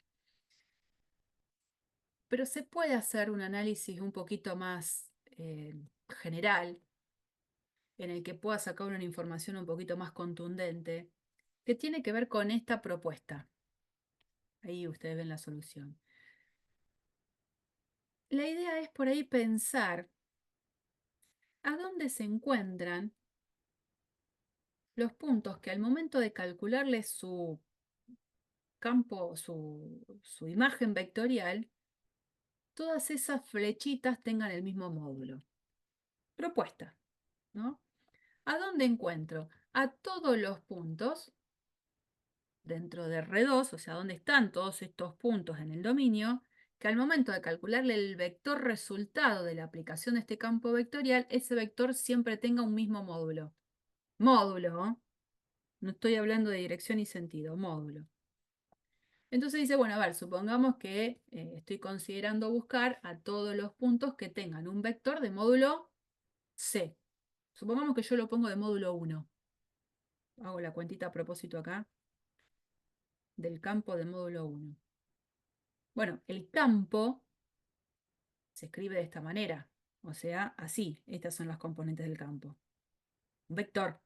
Pero se puede hacer un análisis un poquito más general, en el que pueda sacar una información un poquito más contundente, que tiene que ver con esta propuesta. Ahí ustedes ven la solución. La idea es por ahí pensar a dónde se encuentran los puntos que al momento de calcularles su campo, su imagen vectorial, todas esas flechitas tengan el mismo módulo. Propuesta, ¿no? ¿A dónde encuentro? A todos los puntos dentro de R2, o sea, dónde están todos estos puntos en el dominio, que al momento de calcularle el vector resultado de la aplicación de este campo vectorial, ese vector siempre tenga un mismo módulo. Módulo, ¿eh? No estoy hablando de dirección y sentido, módulo. Entonces dice, bueno, a ver, supongamos que estoy considerando buscar a todos los puntos que tengan un vector de módulo C. Supongamos que yo lo pongo de módulo 1. Hago la cuentita a propósito acá del campo de módulo 1. Bueno, el campo se escribe de esta manera, o sea, así. Estas son las componentes del campo. Un vector.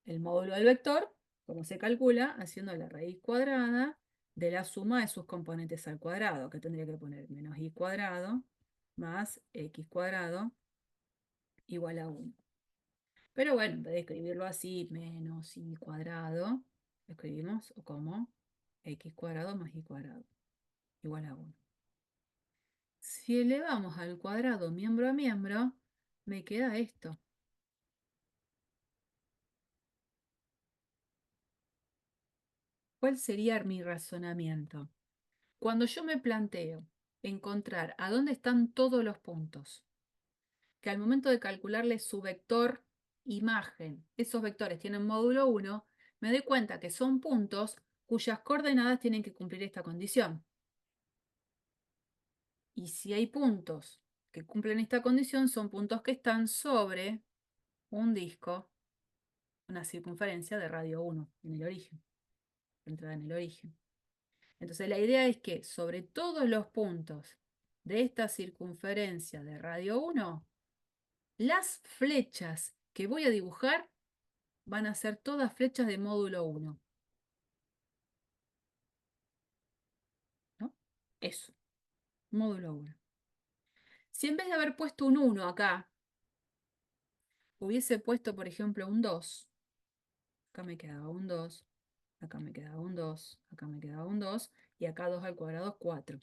El módulo del vector, como se calcula, haciendo la raíz cuadrada de la suma de sus componentes al cuadrado, que tendría que poner menos y cuadrado más x cuadrado igual a 1. Pero bueno, en vez de escribirlo así, menos y cuadrado, lo escribimos como x cuadrado más y cuadrado igual a 1. Si elevamos al cuadrado miembro a miembro, me queda esto. ¿Cuál sería mi razonamiento? Cuando yo me planteo encontrar a dónde están todos los puntos, que al momento de calcularle su vector imagen, esos vectores tienen módulo 1, me doy cuenta que son puntos cuyas coordenadas tienen que cumplir esta condición. Y si hay puntos que cumplen esta condición, son puntos que están sobre un disco, una circunferencia de radio 1 en el origen, entrada en el origen. Entonces la idea es que sobre todos los puntos de esta circunferencia de radio 1, las flechas que voy a dibujar van a ser todas flechas de módulo 1. ¿No? Eso, módulo 1. Si en vez de haber puesto un 1 acá, hubiese puesto, por ejemplo, un 2, acá me quedaba un 2, acá me quedaba un 2, acá me quedaba un 2, y acá 2 al cuadrado es 4.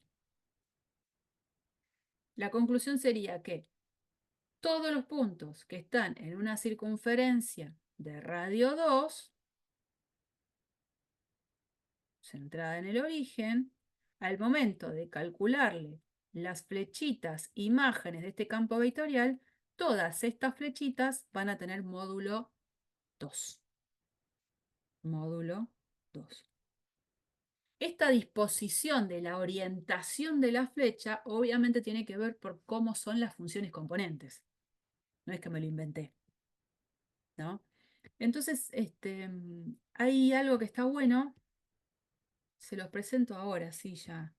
La conclusión sería que todos los puntos que están en una circunferencia de radio 2, centrada en el origen, al momento de calcularle las flechitas imágenes de este campo vectorial, todas estas flechitas van a tener módulo 2. Módulo 2. Esta disposición de la orientación de la flecha obviamente tiene que ver por cómo son las funciones componentes. No es que me lo inventé, ¿no? Entonces, hay algo que está bueno, se los presento ahora, sí, ya.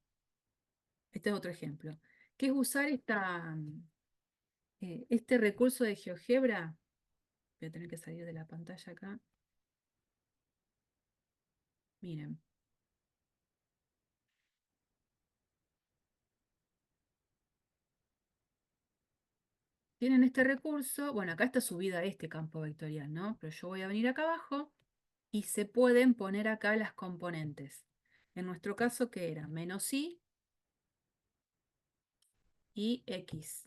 Este es otro ejemplo, que es usar este recurso de GeoGebra. Voy a tener que salir de la pantalla acá. Miren. Tienen este recurso, bueno, acá está subida este campo vectorial, ¿no? Pero yo voy a venir acá abajo y se pueden poner acá las componentes. En nuestro caso, ¿qué era? Menos y x.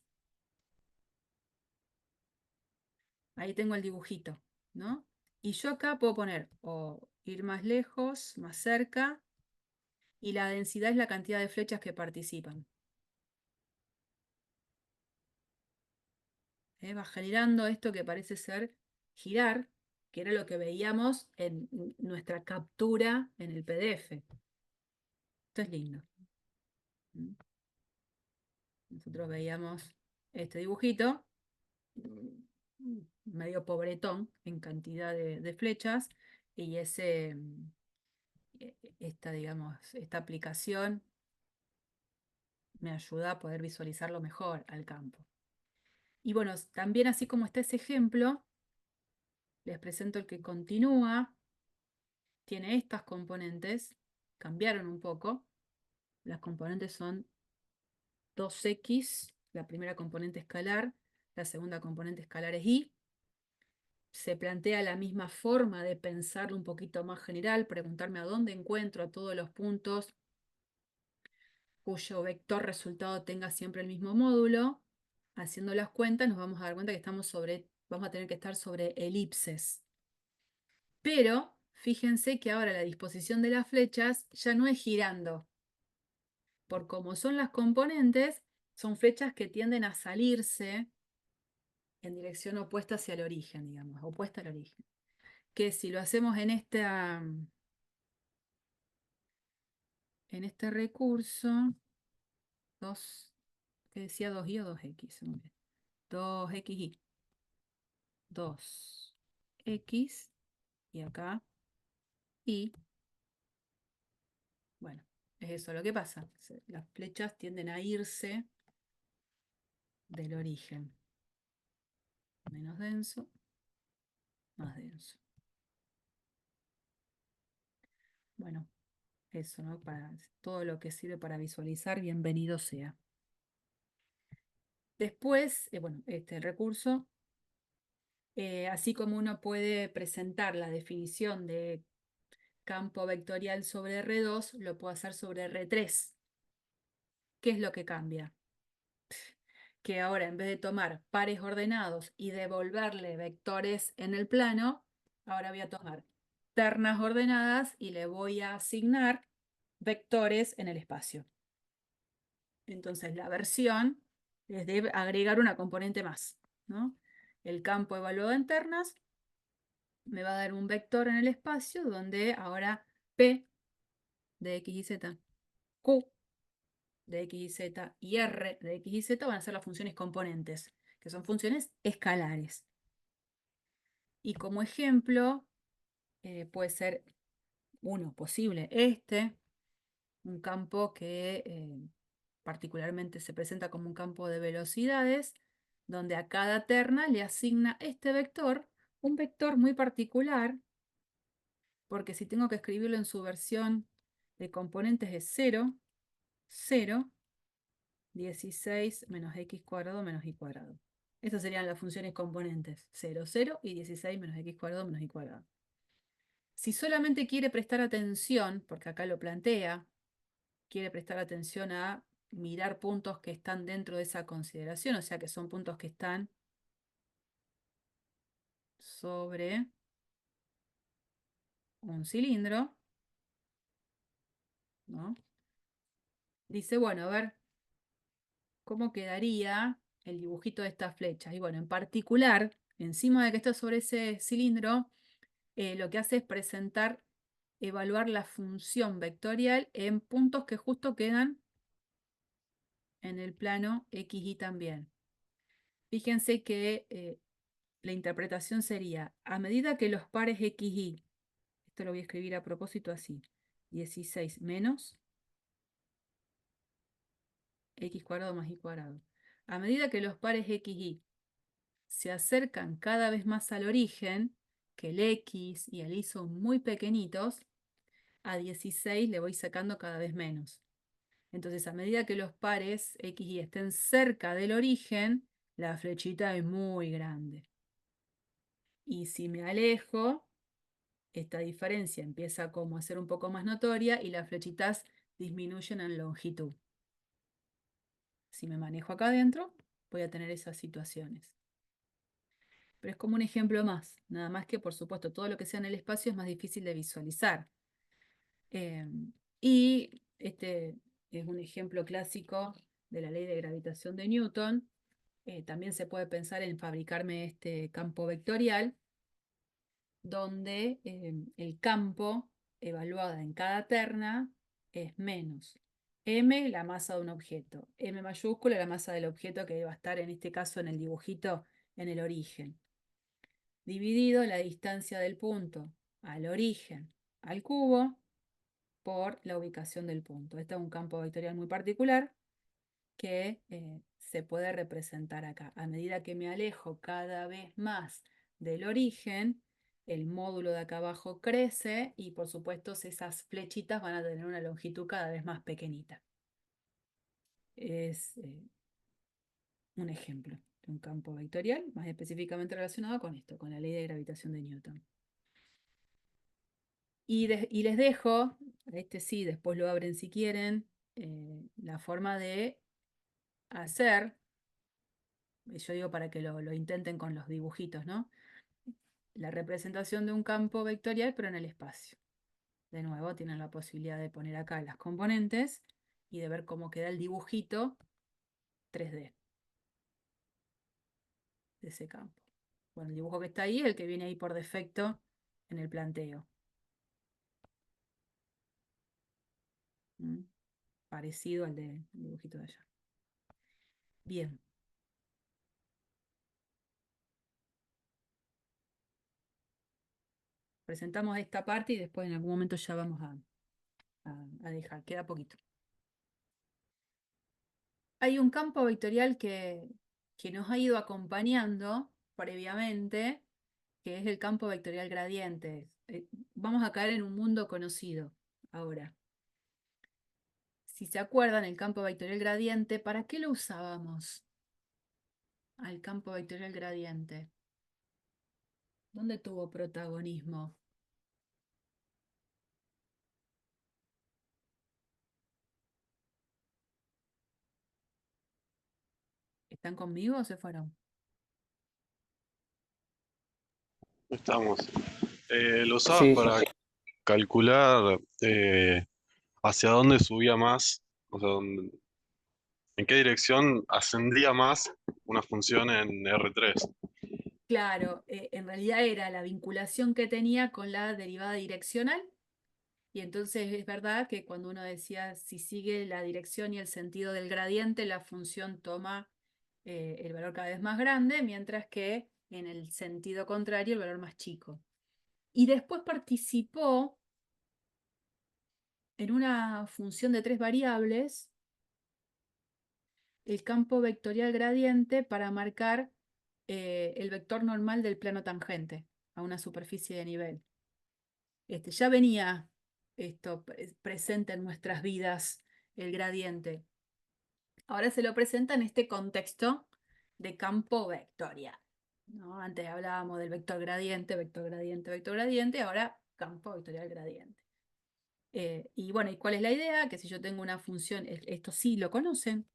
Ahí tengo el dibujito, ¿no? Y yo acá puedo poner o ir más lejos, más cerca, y la densidad es la cantidad de flechas que participan. Va generando esto que parece ser girar, que era lo que veíamos en nuestra captura en el PDF. Esto es lindo. Nosotros veíamos este dibujito, medio pobretón en cantidad de flechas, y esta aplicación me ayuda a poder visualizarlo mejor al campo. Y bueno, también así como está ese ejemplo, les presento el que continúa. Tiene estas componentes, cambiaron un poco. Las componentes son 2x, la primera componente escalar, la segunda componente escalar es y. Se plantea la misma forma de pensarlo un poquito más general, preguntarme a dónde encuentro a todos los puntos cuyo vector resultado tenga siempre el mismo módulo. Haciendo las cuentas nos vamos a dar cuenta que vamos a tener que estar sobre elipses. Pero fíjense que ahora la disposición de las flechas ya no es girando. Por cómo son las componentes, son flechas que tienden a salirse en dirección opuesta hacia el origen, digamos, opuesta al origen. Que si lo hacemos en este recurso, que decía 2y o 2x, 2xy, 2x, y acá y, bueno, Es eso lo que pasa. Las flechas tienden a irse del origen. Menos denso, más denso. Bueno, eso, ¿no? Para todo lo que sirve para visualizar, bienvenido sea. Después, bueno, el recurso, así como uno puede presentar la definición de campo vectorial sobre R2, lo puedo hacer sobre R3. ¿Qué es lo que cambia? Que ahora en vez de tomar pares ordenados y devolverle vectores en el plano, ahora voy a tomar ternas ordenadas y le voy a asignar vectores en el espacio. Entonces la versión es de agregar una componente más, ¿no? El campo evaluado en ternas me va a dar un vector en el espacio donde ahora P de X y Z, Q de X y Z y R de X y Z van a ser las funciones componentes, que son funciones escalares. Y como ejemplo, puede ser uno posible un campo que particularmente se presenta como un campo de velocidades, donde a cada terna le asigna este vector, un vector muy particular, porque si tengo que escribirlo en su versión de componentes es 0, 0, 16 menos x cuadrado menos y cuadrado. Estas serían las funciones componentes, 0, 0 y 16 menos x cuadrado menos y cuadrado. Si solamente quiere prestar atención, porque acá lo plantea, quiere prestar atención a mirar puntos que están dentro de esa consideración, o sea que son puntos que están sobre un cilindro, ¿no? Dice, bueno, a ver, ¿cómo quedaría el dibujito de estas flechas? Y bueno, en particular, encima de que está sobre ese cilindro, lo que hace es evaluar la función vectorial en puntos que justo quedan en el plano XY también. Fíjense que la interpretación sería, a medida que los pares XY, esto lo voy a escribir a propósito así, 16 menos x cuadrado más y cuadrado. A medida que los pares XY se acercan cada vez más al origen, que el X y el Y son muy pequeñitos, a 16 le voy sacando cada vez menos. Entonces, a medida que los pares X y estén cerca del origen, la flechita es muy grande. Y si me alejo, esta diferencia empieza como a ser un poco más notoria y las flechitas disminuyen en longitud. Si me manejo acá adentro, voy a tener esas situaciones. Pero es como un ejemplo más, nada más que por supuesto todo lo que sea en el espacio es más difícil de visualizar. Y este es un ejemplo clásico de la ley de gravitación de Newton. También se puede pensar en fabricarme este campo vectorial, donde el campo evaluado en cada terna es menos m, la masa de un objeto, m mayúscula, la masa del objeto que va a estar en este caso en el dibujito en el origen, dividido la distancia del punto al origen al cubo por la ubicación del punto. Este es un campo vectorial muy particular que se puede representar acá. A medida que me alejo cada vez más del origen, el módulo de acá abajo crece y por supuesto esas flechitas van a tener una longitud cada vez más pequeñita. Es un ejemplo de un campo vectorial, más específicamente relacionado con esto, con la ley de gravitación de Newton. Y les dejo, sí, después lo abren si quieren, la forma de hacer, yo digo para que lo intenten con los dibujitos, ¿no? La representación de un campo vectorial, pero en el espacio. De nuevo, tienen la posibilidad de poner acá las componentes y de ver cómo queda el dibujito 3D de ese campo. Bueno, el dibujo que está ahí es el que viene ahí por defecto en el planteo. ¿Mm? Parecido al del dibujito de allá. Bien. Presentamos esta parte y después en algún momento ya vamos a a dejar, queda poquito. Hay un campo vectorial que nos ha ido acompañando previamente, que es el campo vectorial gradiente. Vamos a caer en un mundo conocido ahora. Si se acuerdan, el campo vectorial gradiente, ¿para qué lo usábamos? Al campo vectorial gradiente. ¿Dónde tuvo protagonismo? ¿Están conmigo o se fueron? Estamos. Lo usabas Sí, sí. para calcular hacia dónde subía más, o sea, en qué dirección ascendía más una función en R3. Claro, en realidad era la vinculación que tenía con la derivada direccional. Y entonces es verdad que cuando uno decía si sigue la dirección y el sentido del gradiente, la función toma el valor cada vez más grande, mientras que en el sentido contrario el valor más chico. Y después participó en una función de 3 variables, el campo vectorial gradiente para marcar el vector normal del plano tangente a una superficie de nivel. Ya venía esto presente en nuestras vidas, el gradiente. Ahora se lo presenta en este contexto de campo vectorial, ¿no? Antes hablábamos del vector gradiente, vector gradiente, vector gradiente, ahora campo vectorial gradiente. Y bueno, ¿y cuál es la idea? Que si yo tengo una función, esto sí lo conocen,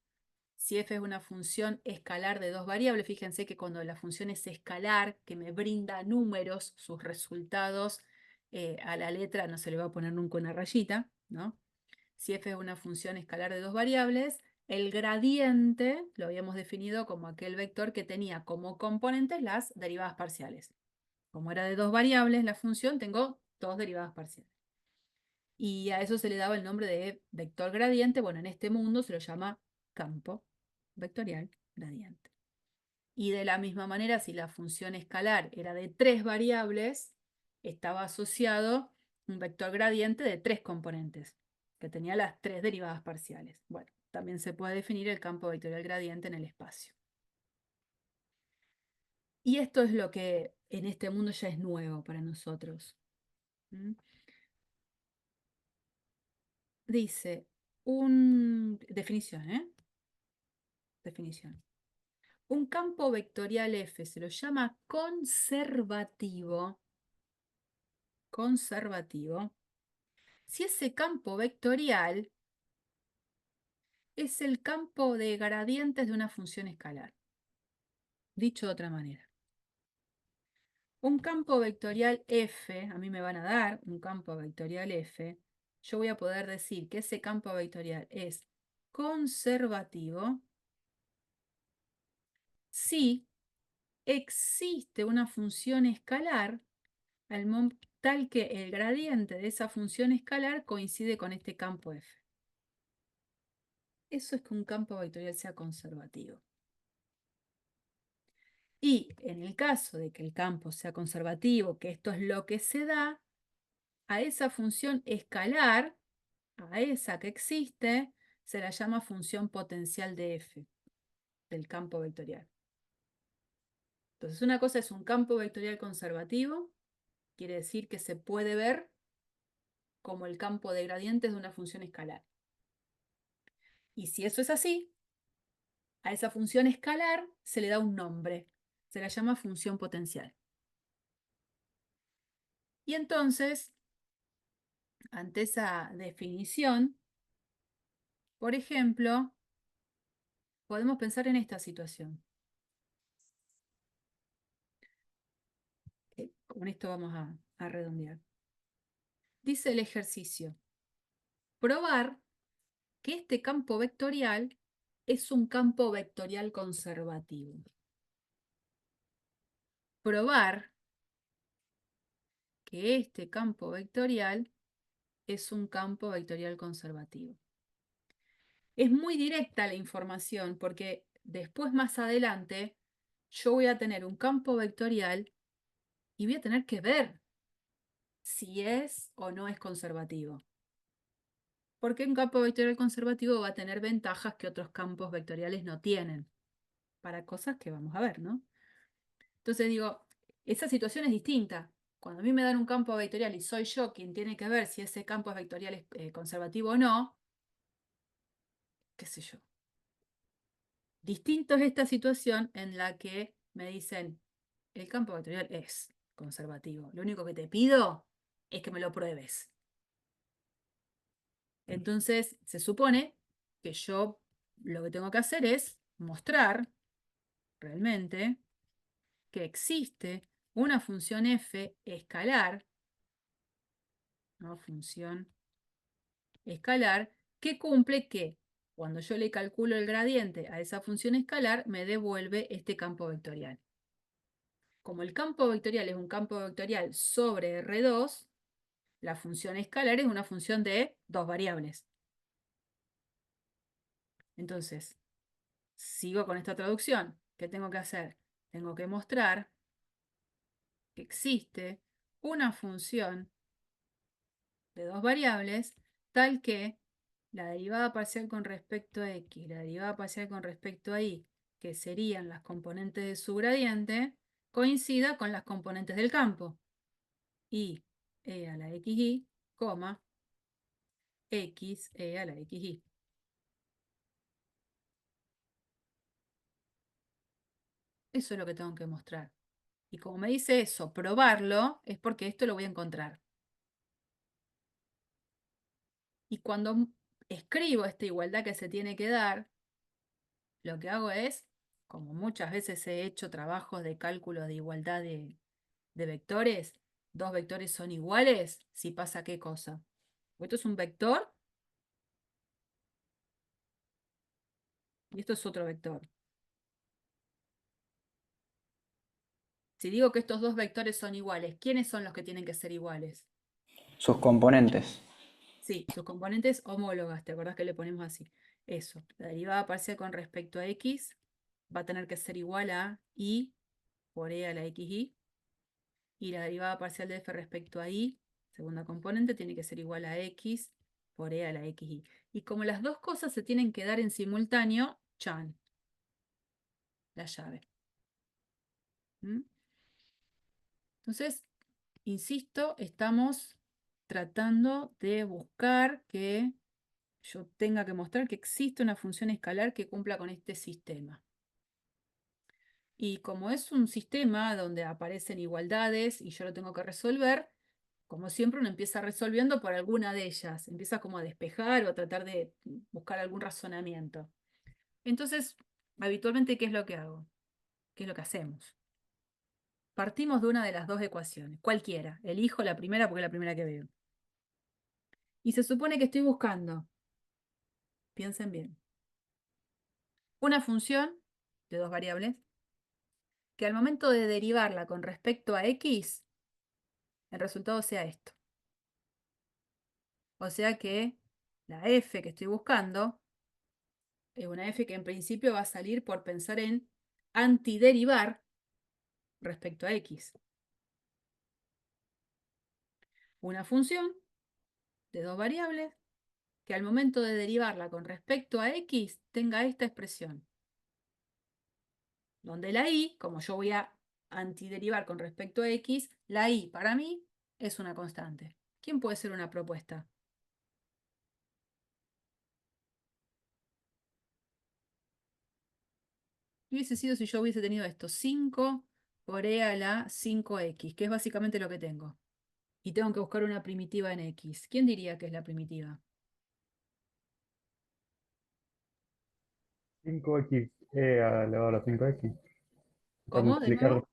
si f es una función escalar de 2 variables, fíjense que cuando la función es escalar, que me brinda números, sus resultados, a la letra no se le va a poner nunca una rayita, ¿no? Si f es una función escalar de 2 variables, el gradiente lo habíamos definido como aquel vector que tenía como componentes las derivadas parciales. Como era de 2 variables la función, tengo 2 derivadas parciales. Y a eso se le daba el nombre de vector gradiente. Bueno, en este mundo se lo llama campo vectorial gradiente. Y de la misma manera, si la función escalar era de 3 variables, estaba asociado un vector gradiente de 3 componentes, que tenía las 3 derivadas parciales. Bueno, también se puede definir el campo vectorial gradiente en el espacio. Y esto es lo que en este mundo ya es nuevo para nosotros. ¿Mm? Dice, definición, ¿eh? Definición. Un campo vectorial F se lo llama conservativo. Conservativo. Si ese campo vectorial es el campo de gradientes de una función escalar. Dicho de otra manera. Un campo vectorial F, a mí me van a dar un campo vectorial F, yo voy a poder decir que ese campo vectorial es conservativo si existe una función escalar tal que el gradiente de esa función escalar coincide con este campo F. Eso es que un campo vectorial sea conservativo. Y en el caso de que el campo sea conservativo, que esto es lo que se da, a esa función escalar, a esa que existe, se la llama función potencial de F, del campo vectorial. Entonces, una cosa es un campo vectorial conservativo, quiere decir que se puede ver como el campo de gradientes de una función escalar. Y si eso es así, a esa función escalar se le da un nombre, se la llama función potencial. Y entonces, ante esa definición, por ejemplo, podemos pensar en esta situación. Con esto vamos a redondear. Dice el ejercicio, probar que este campo vectorial es un campo vectorial conservativo. Probar que este campo vectorial es un campo vectorial conservativo. Es muy directa la información porque después, más adelante, yo voy a tener un campo vectorial y voy a tener que ver si es o no es conservativo. porque un campo vectorial conservativo va a tener ventajas que otros campos vectoriales no tienen, para cosas que vamos a ver, ¿no? Entonces digo, esa situación es distinta. Cuando a mí me dan un campo vectorial y soy yo quien tiene que ver si ese campo es vectorial conservativo o no, qué sé yo. Distinto es esta situación en la que me dicen, el campo vectorial es conservativo. Lo único que te pido es que me lo pruebes. Entonces, se supone que yo lo que tengo que hacer es mostrar realmente que existe una función f escalar, ¿no? Función escalar, que cumple que cuando yo le calculo el gradiente a esa función escalar, me devuelve este campo vectorial. Como el campo vectorial es un campo vectorial sobre R2, la función escalar es una función de dos variables. Entonces, sigo con esta traducción. ¿Qué tengo que hacer? Tengo que mostrar que existe una función de dos variables tal que la derivada parcial con respecto a x, la derivada parcial con respecto a y, que serían las componentes de su gradiente, coincida con las componentes del campo. Y e a la xy, coma, x e a la xy. Eso es lo que tengo que mostrar. Y como me dice eso, probarlo, es porque esto lo voy a encontrar. Y cuando escribo esta igualdad que se tiene que dar, lo que hago es, como muchas veces he hecho trabajos de cálculo de igualdad de vectores, dos vectores son iguales, si pasa qué cosa. Esto es un vector y esto es otro vector. Si digo que estos dos vectores son iguales, ¿quiénes son los que tienen que ser iguales? Sus componentes. Sí, sus componentes homólogas, ¿te acordás que le ponemos así? Eso, la derivada parcial con respecto a x va a tener que ser igual a y por e a la xy, y la derivada parcial de f respecto a y, segunda componente, tiene que ser igual a x por e a la xy. Y como las dos cosas se tienen que dar en simultáneo, chan, la llave. ¿Mm? Entonces, insisto, estamos tratando de buscar que yo tenga que mostrar que existe una función escalar que cumpla con este sistema. Y como es un sistema donde aparecen igualdades y yo lo tengo que resolver, como siempre uno empieza resolviendo por alguna de ellas, empieza como a despejar o a tratar de buscar algún razonamiento. Entonces, habitualmente, ¿qué es lo que hago? ¿Qué es lo que hacemos? Partimos de una de las dos ecuaciones, cualquiera, elijo la primera porque es la primera que veo. Y se supone que estoy buscando, piensen bien, una función de dos variables que al momento de derivarla con respecto a x, el resultado sea esto. O sea que la f que estoy buscando es una f que en principio va a salir por pensar en antiderivar respecto a x. Una función de dos variables que al momento de derivarla con respecto a x tenga esta expresión. Donde la y, como yo voy a antiderivar con respecto a x, la y para mí es una constante. ¿Quién puede ser una propuesta? ¿Qué hubiese sido si yo hubiese tenido esto? 5 por e a la 5x, que es básicamente lo que tengo. Y tengo que buscar una primitiva en x. ¿Quién diría que es la primitiva? 5x elevado a la 5x. O sea, ¿Cómo? ¿De nuevo?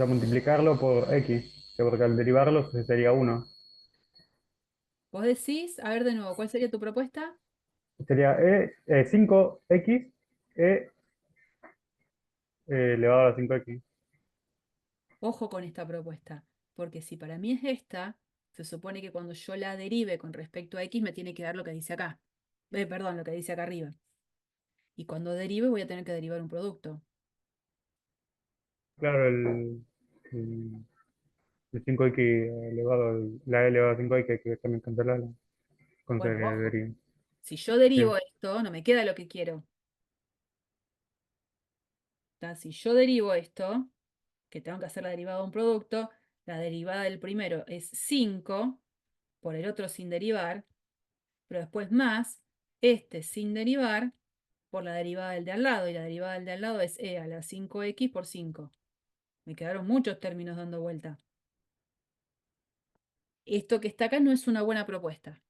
multiplicarlo por x, que porque al derivarlo sería 1. ¿Vos decís? A ver de nuevo, ¿cuál sería tu propuesta? Sería 5x e elevado a la 5x. Ojo con esta propuesta, porque si para mí es esta, se supone que cuando yo la derive con respecto a x me tiene que dar lo que dice acá. Perdón, lo que dice acá arriba. Y cuando derive voy a tener que derivar un producto. Claro, el, el 5x elevado, la e elevado a 5x hay que también cancelarla con se Bueno, ojo. deriva. Si yo derivo esto, no me queda lo que quiero. ¿Tá? Si yo derivo esto, que tengo que hacer la derivada de un producto, la derivada del primero es 5, por el otro sin derivar, pero después más, este sin derivar, por la derivada del de al lado, y la derivada del de al lado es e a la 5x por 5. Me quedaron muchos términos dando vuelta. Esto que está acá no es una buena propuesta.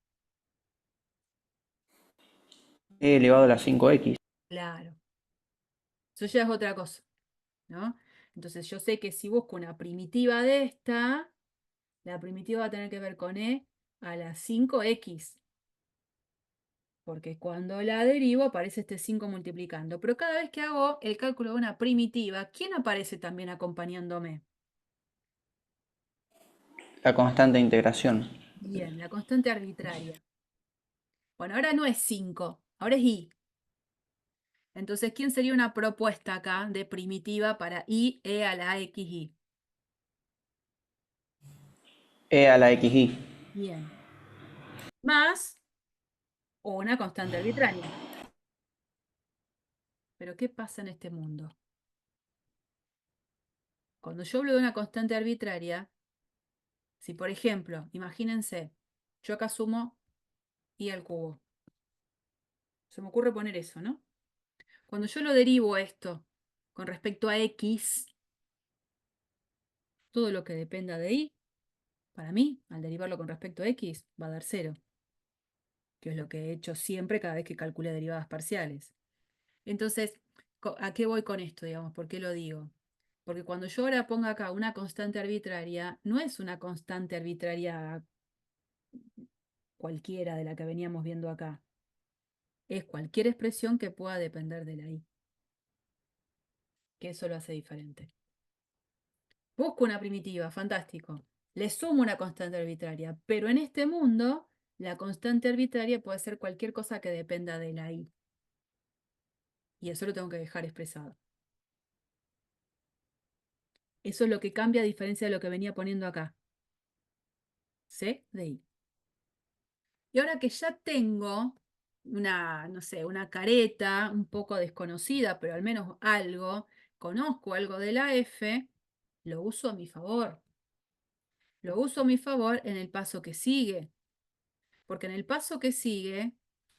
E elevado a la 5x. Claro. Eso ya es otra cosa, ¿no? Entonces yo sé que si busco una primitiva de esta, la primitiva va a tener que ver con e a la 5x. Porque cuando la derivo aparece este 5 multiplicando. Pero cada vez que hago el cálculo de una primitiva, ¿quién aparece también acompañándome? La constante de integración. Bien, la constante arbitraria. Bueno, ahora no es 5, ahora es i. Entonces, ¿quién sería una propuesta acá de primitiva para i e a la xi? E a la xy. Bien. Más o una constante arbitraria. Pero ¿qué pasa en este mundo? Cuando yo hablo de una constante arbitraria, si por ejemplo, imagínense, yo acá sumo i al cubo. Se me ocurre poner eso, ¿no? Cuando yo lo derivo esto con respecto a x, todo lo que dependa de y, para mí, al derivarlo con respecto a x, va a dar 0, que es lo que he hecho siempre cada vez que calculé derivadas parciales. Entonces, ¿a qué voy con esto, digamos? ¿Por qué lo digo? Porque cuando yo ahora ponga acá una constante arbitraria, no es una constante arbitraria cualquiera de la que veníamos viendo acá. Es cualquier expresión que pueda depender de la y, que eso lo hace diferente. Busco una primitiva, fantástico. Le sumo una constante arbitraria, pero en este mundo la constante arbitraria puede ser cualquier cosa que dependa de la i. Y eso lo tengo que dejar expresado. Eso es lo que cambia a diferencia de lo que venía poniendo acá. C de i. Y ahora que ya tengo una, no sé, una careta un poco desconocida, pero al menos algo, conozco algo de la f, lo uso a mi favor. Lo uso a mi favor en el paso que sigue. Porque en el paso que sigue,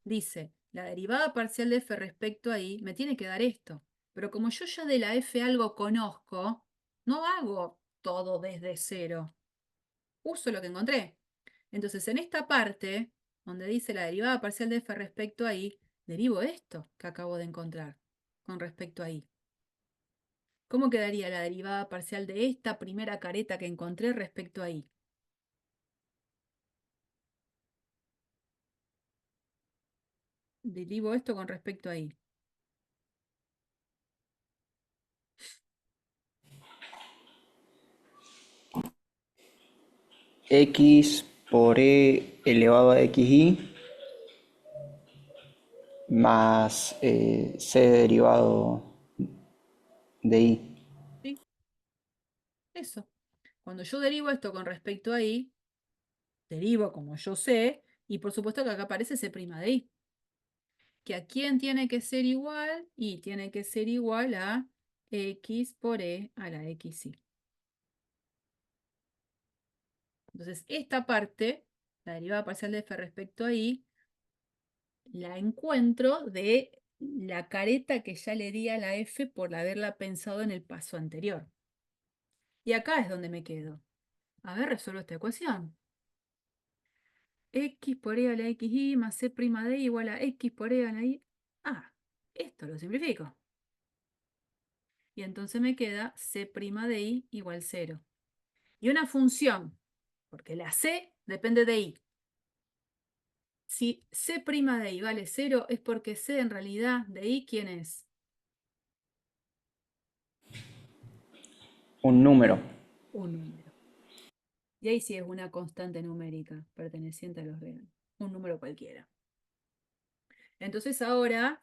dice, la derivada parcial de f respecto a y me tiene que dar esto. Pero como yo ya de la f algo conozco, no hago todo desde cero. Uso lo que encontré. Entonces, en esta parte, donde dice la derivada parcial de f respecto a y, derivo esto que acabo de encontrar con respecto a y. ¿Cómo quedaría la derivada parcial de esta primera careta que encontré respecto a y? Derivo esto con respecto a y. X por e elevado a xy más c derivado de y. ¿Sí? Eso. Cuando yo derivo esto con respecto a y, derivo como yo sé, y por supuesto que acá aparece c' de y. ¿Que a quién tiene que ser igual? Y tiene que ser igual a x por e a la xy. Entonces, esta parte, la derivada parcial de f respecto a y, la encuentro de la careta que ya le di a la f por haberla pensado en el paso anterior. Y acá es donde me quedo. A ver, resuelvo esta ecuación. X por e a la xy más c' de y igual a x por e a la y. Ah, esto lo simplifico. Y entonces me queda c' de y igual 0. Y una función, porque la c depende de y. Si c' de y vale 0 es porque c en realidad de y, ¿quién es? Un número. Un número. Y ahí sí es una constante numérica perteneciente a los reales. Un número cualquiera. Entonces ahora,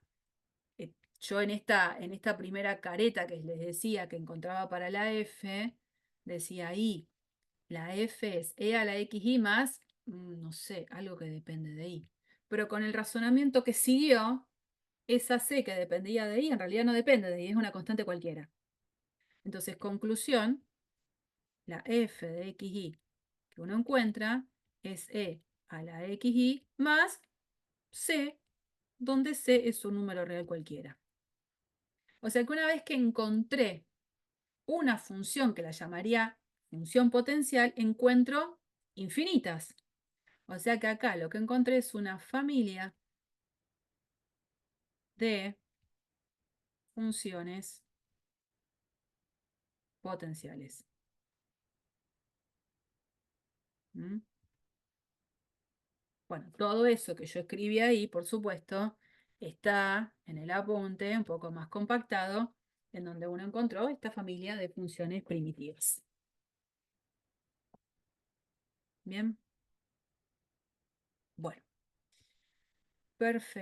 yo en esta primera careta que les decía que encontraba para la f, decía y la f es e a la xy más, no sé, algo que depende de y. pero con el razonamiento que siguió, esa C que dependía de I, en realidad no depende de I, es una constante cualquiera. Entonces, conclusión, la f de xy que uno encuentra es e a la xy más c, donde c es un número real cualquiera. O sea que una vez que encontré una función que la llamaría función potencial, encuentro infinitas. O sea que acá lo que encontré es una familia de funciones potenciales. ¿Mm? Bueno, todo eso que yo escribí ahí, por supuesto, está en el apunte un poco más compactado, en donde uno encontró esta familia de funciones primitivas. Bien. Bueno, perfecto.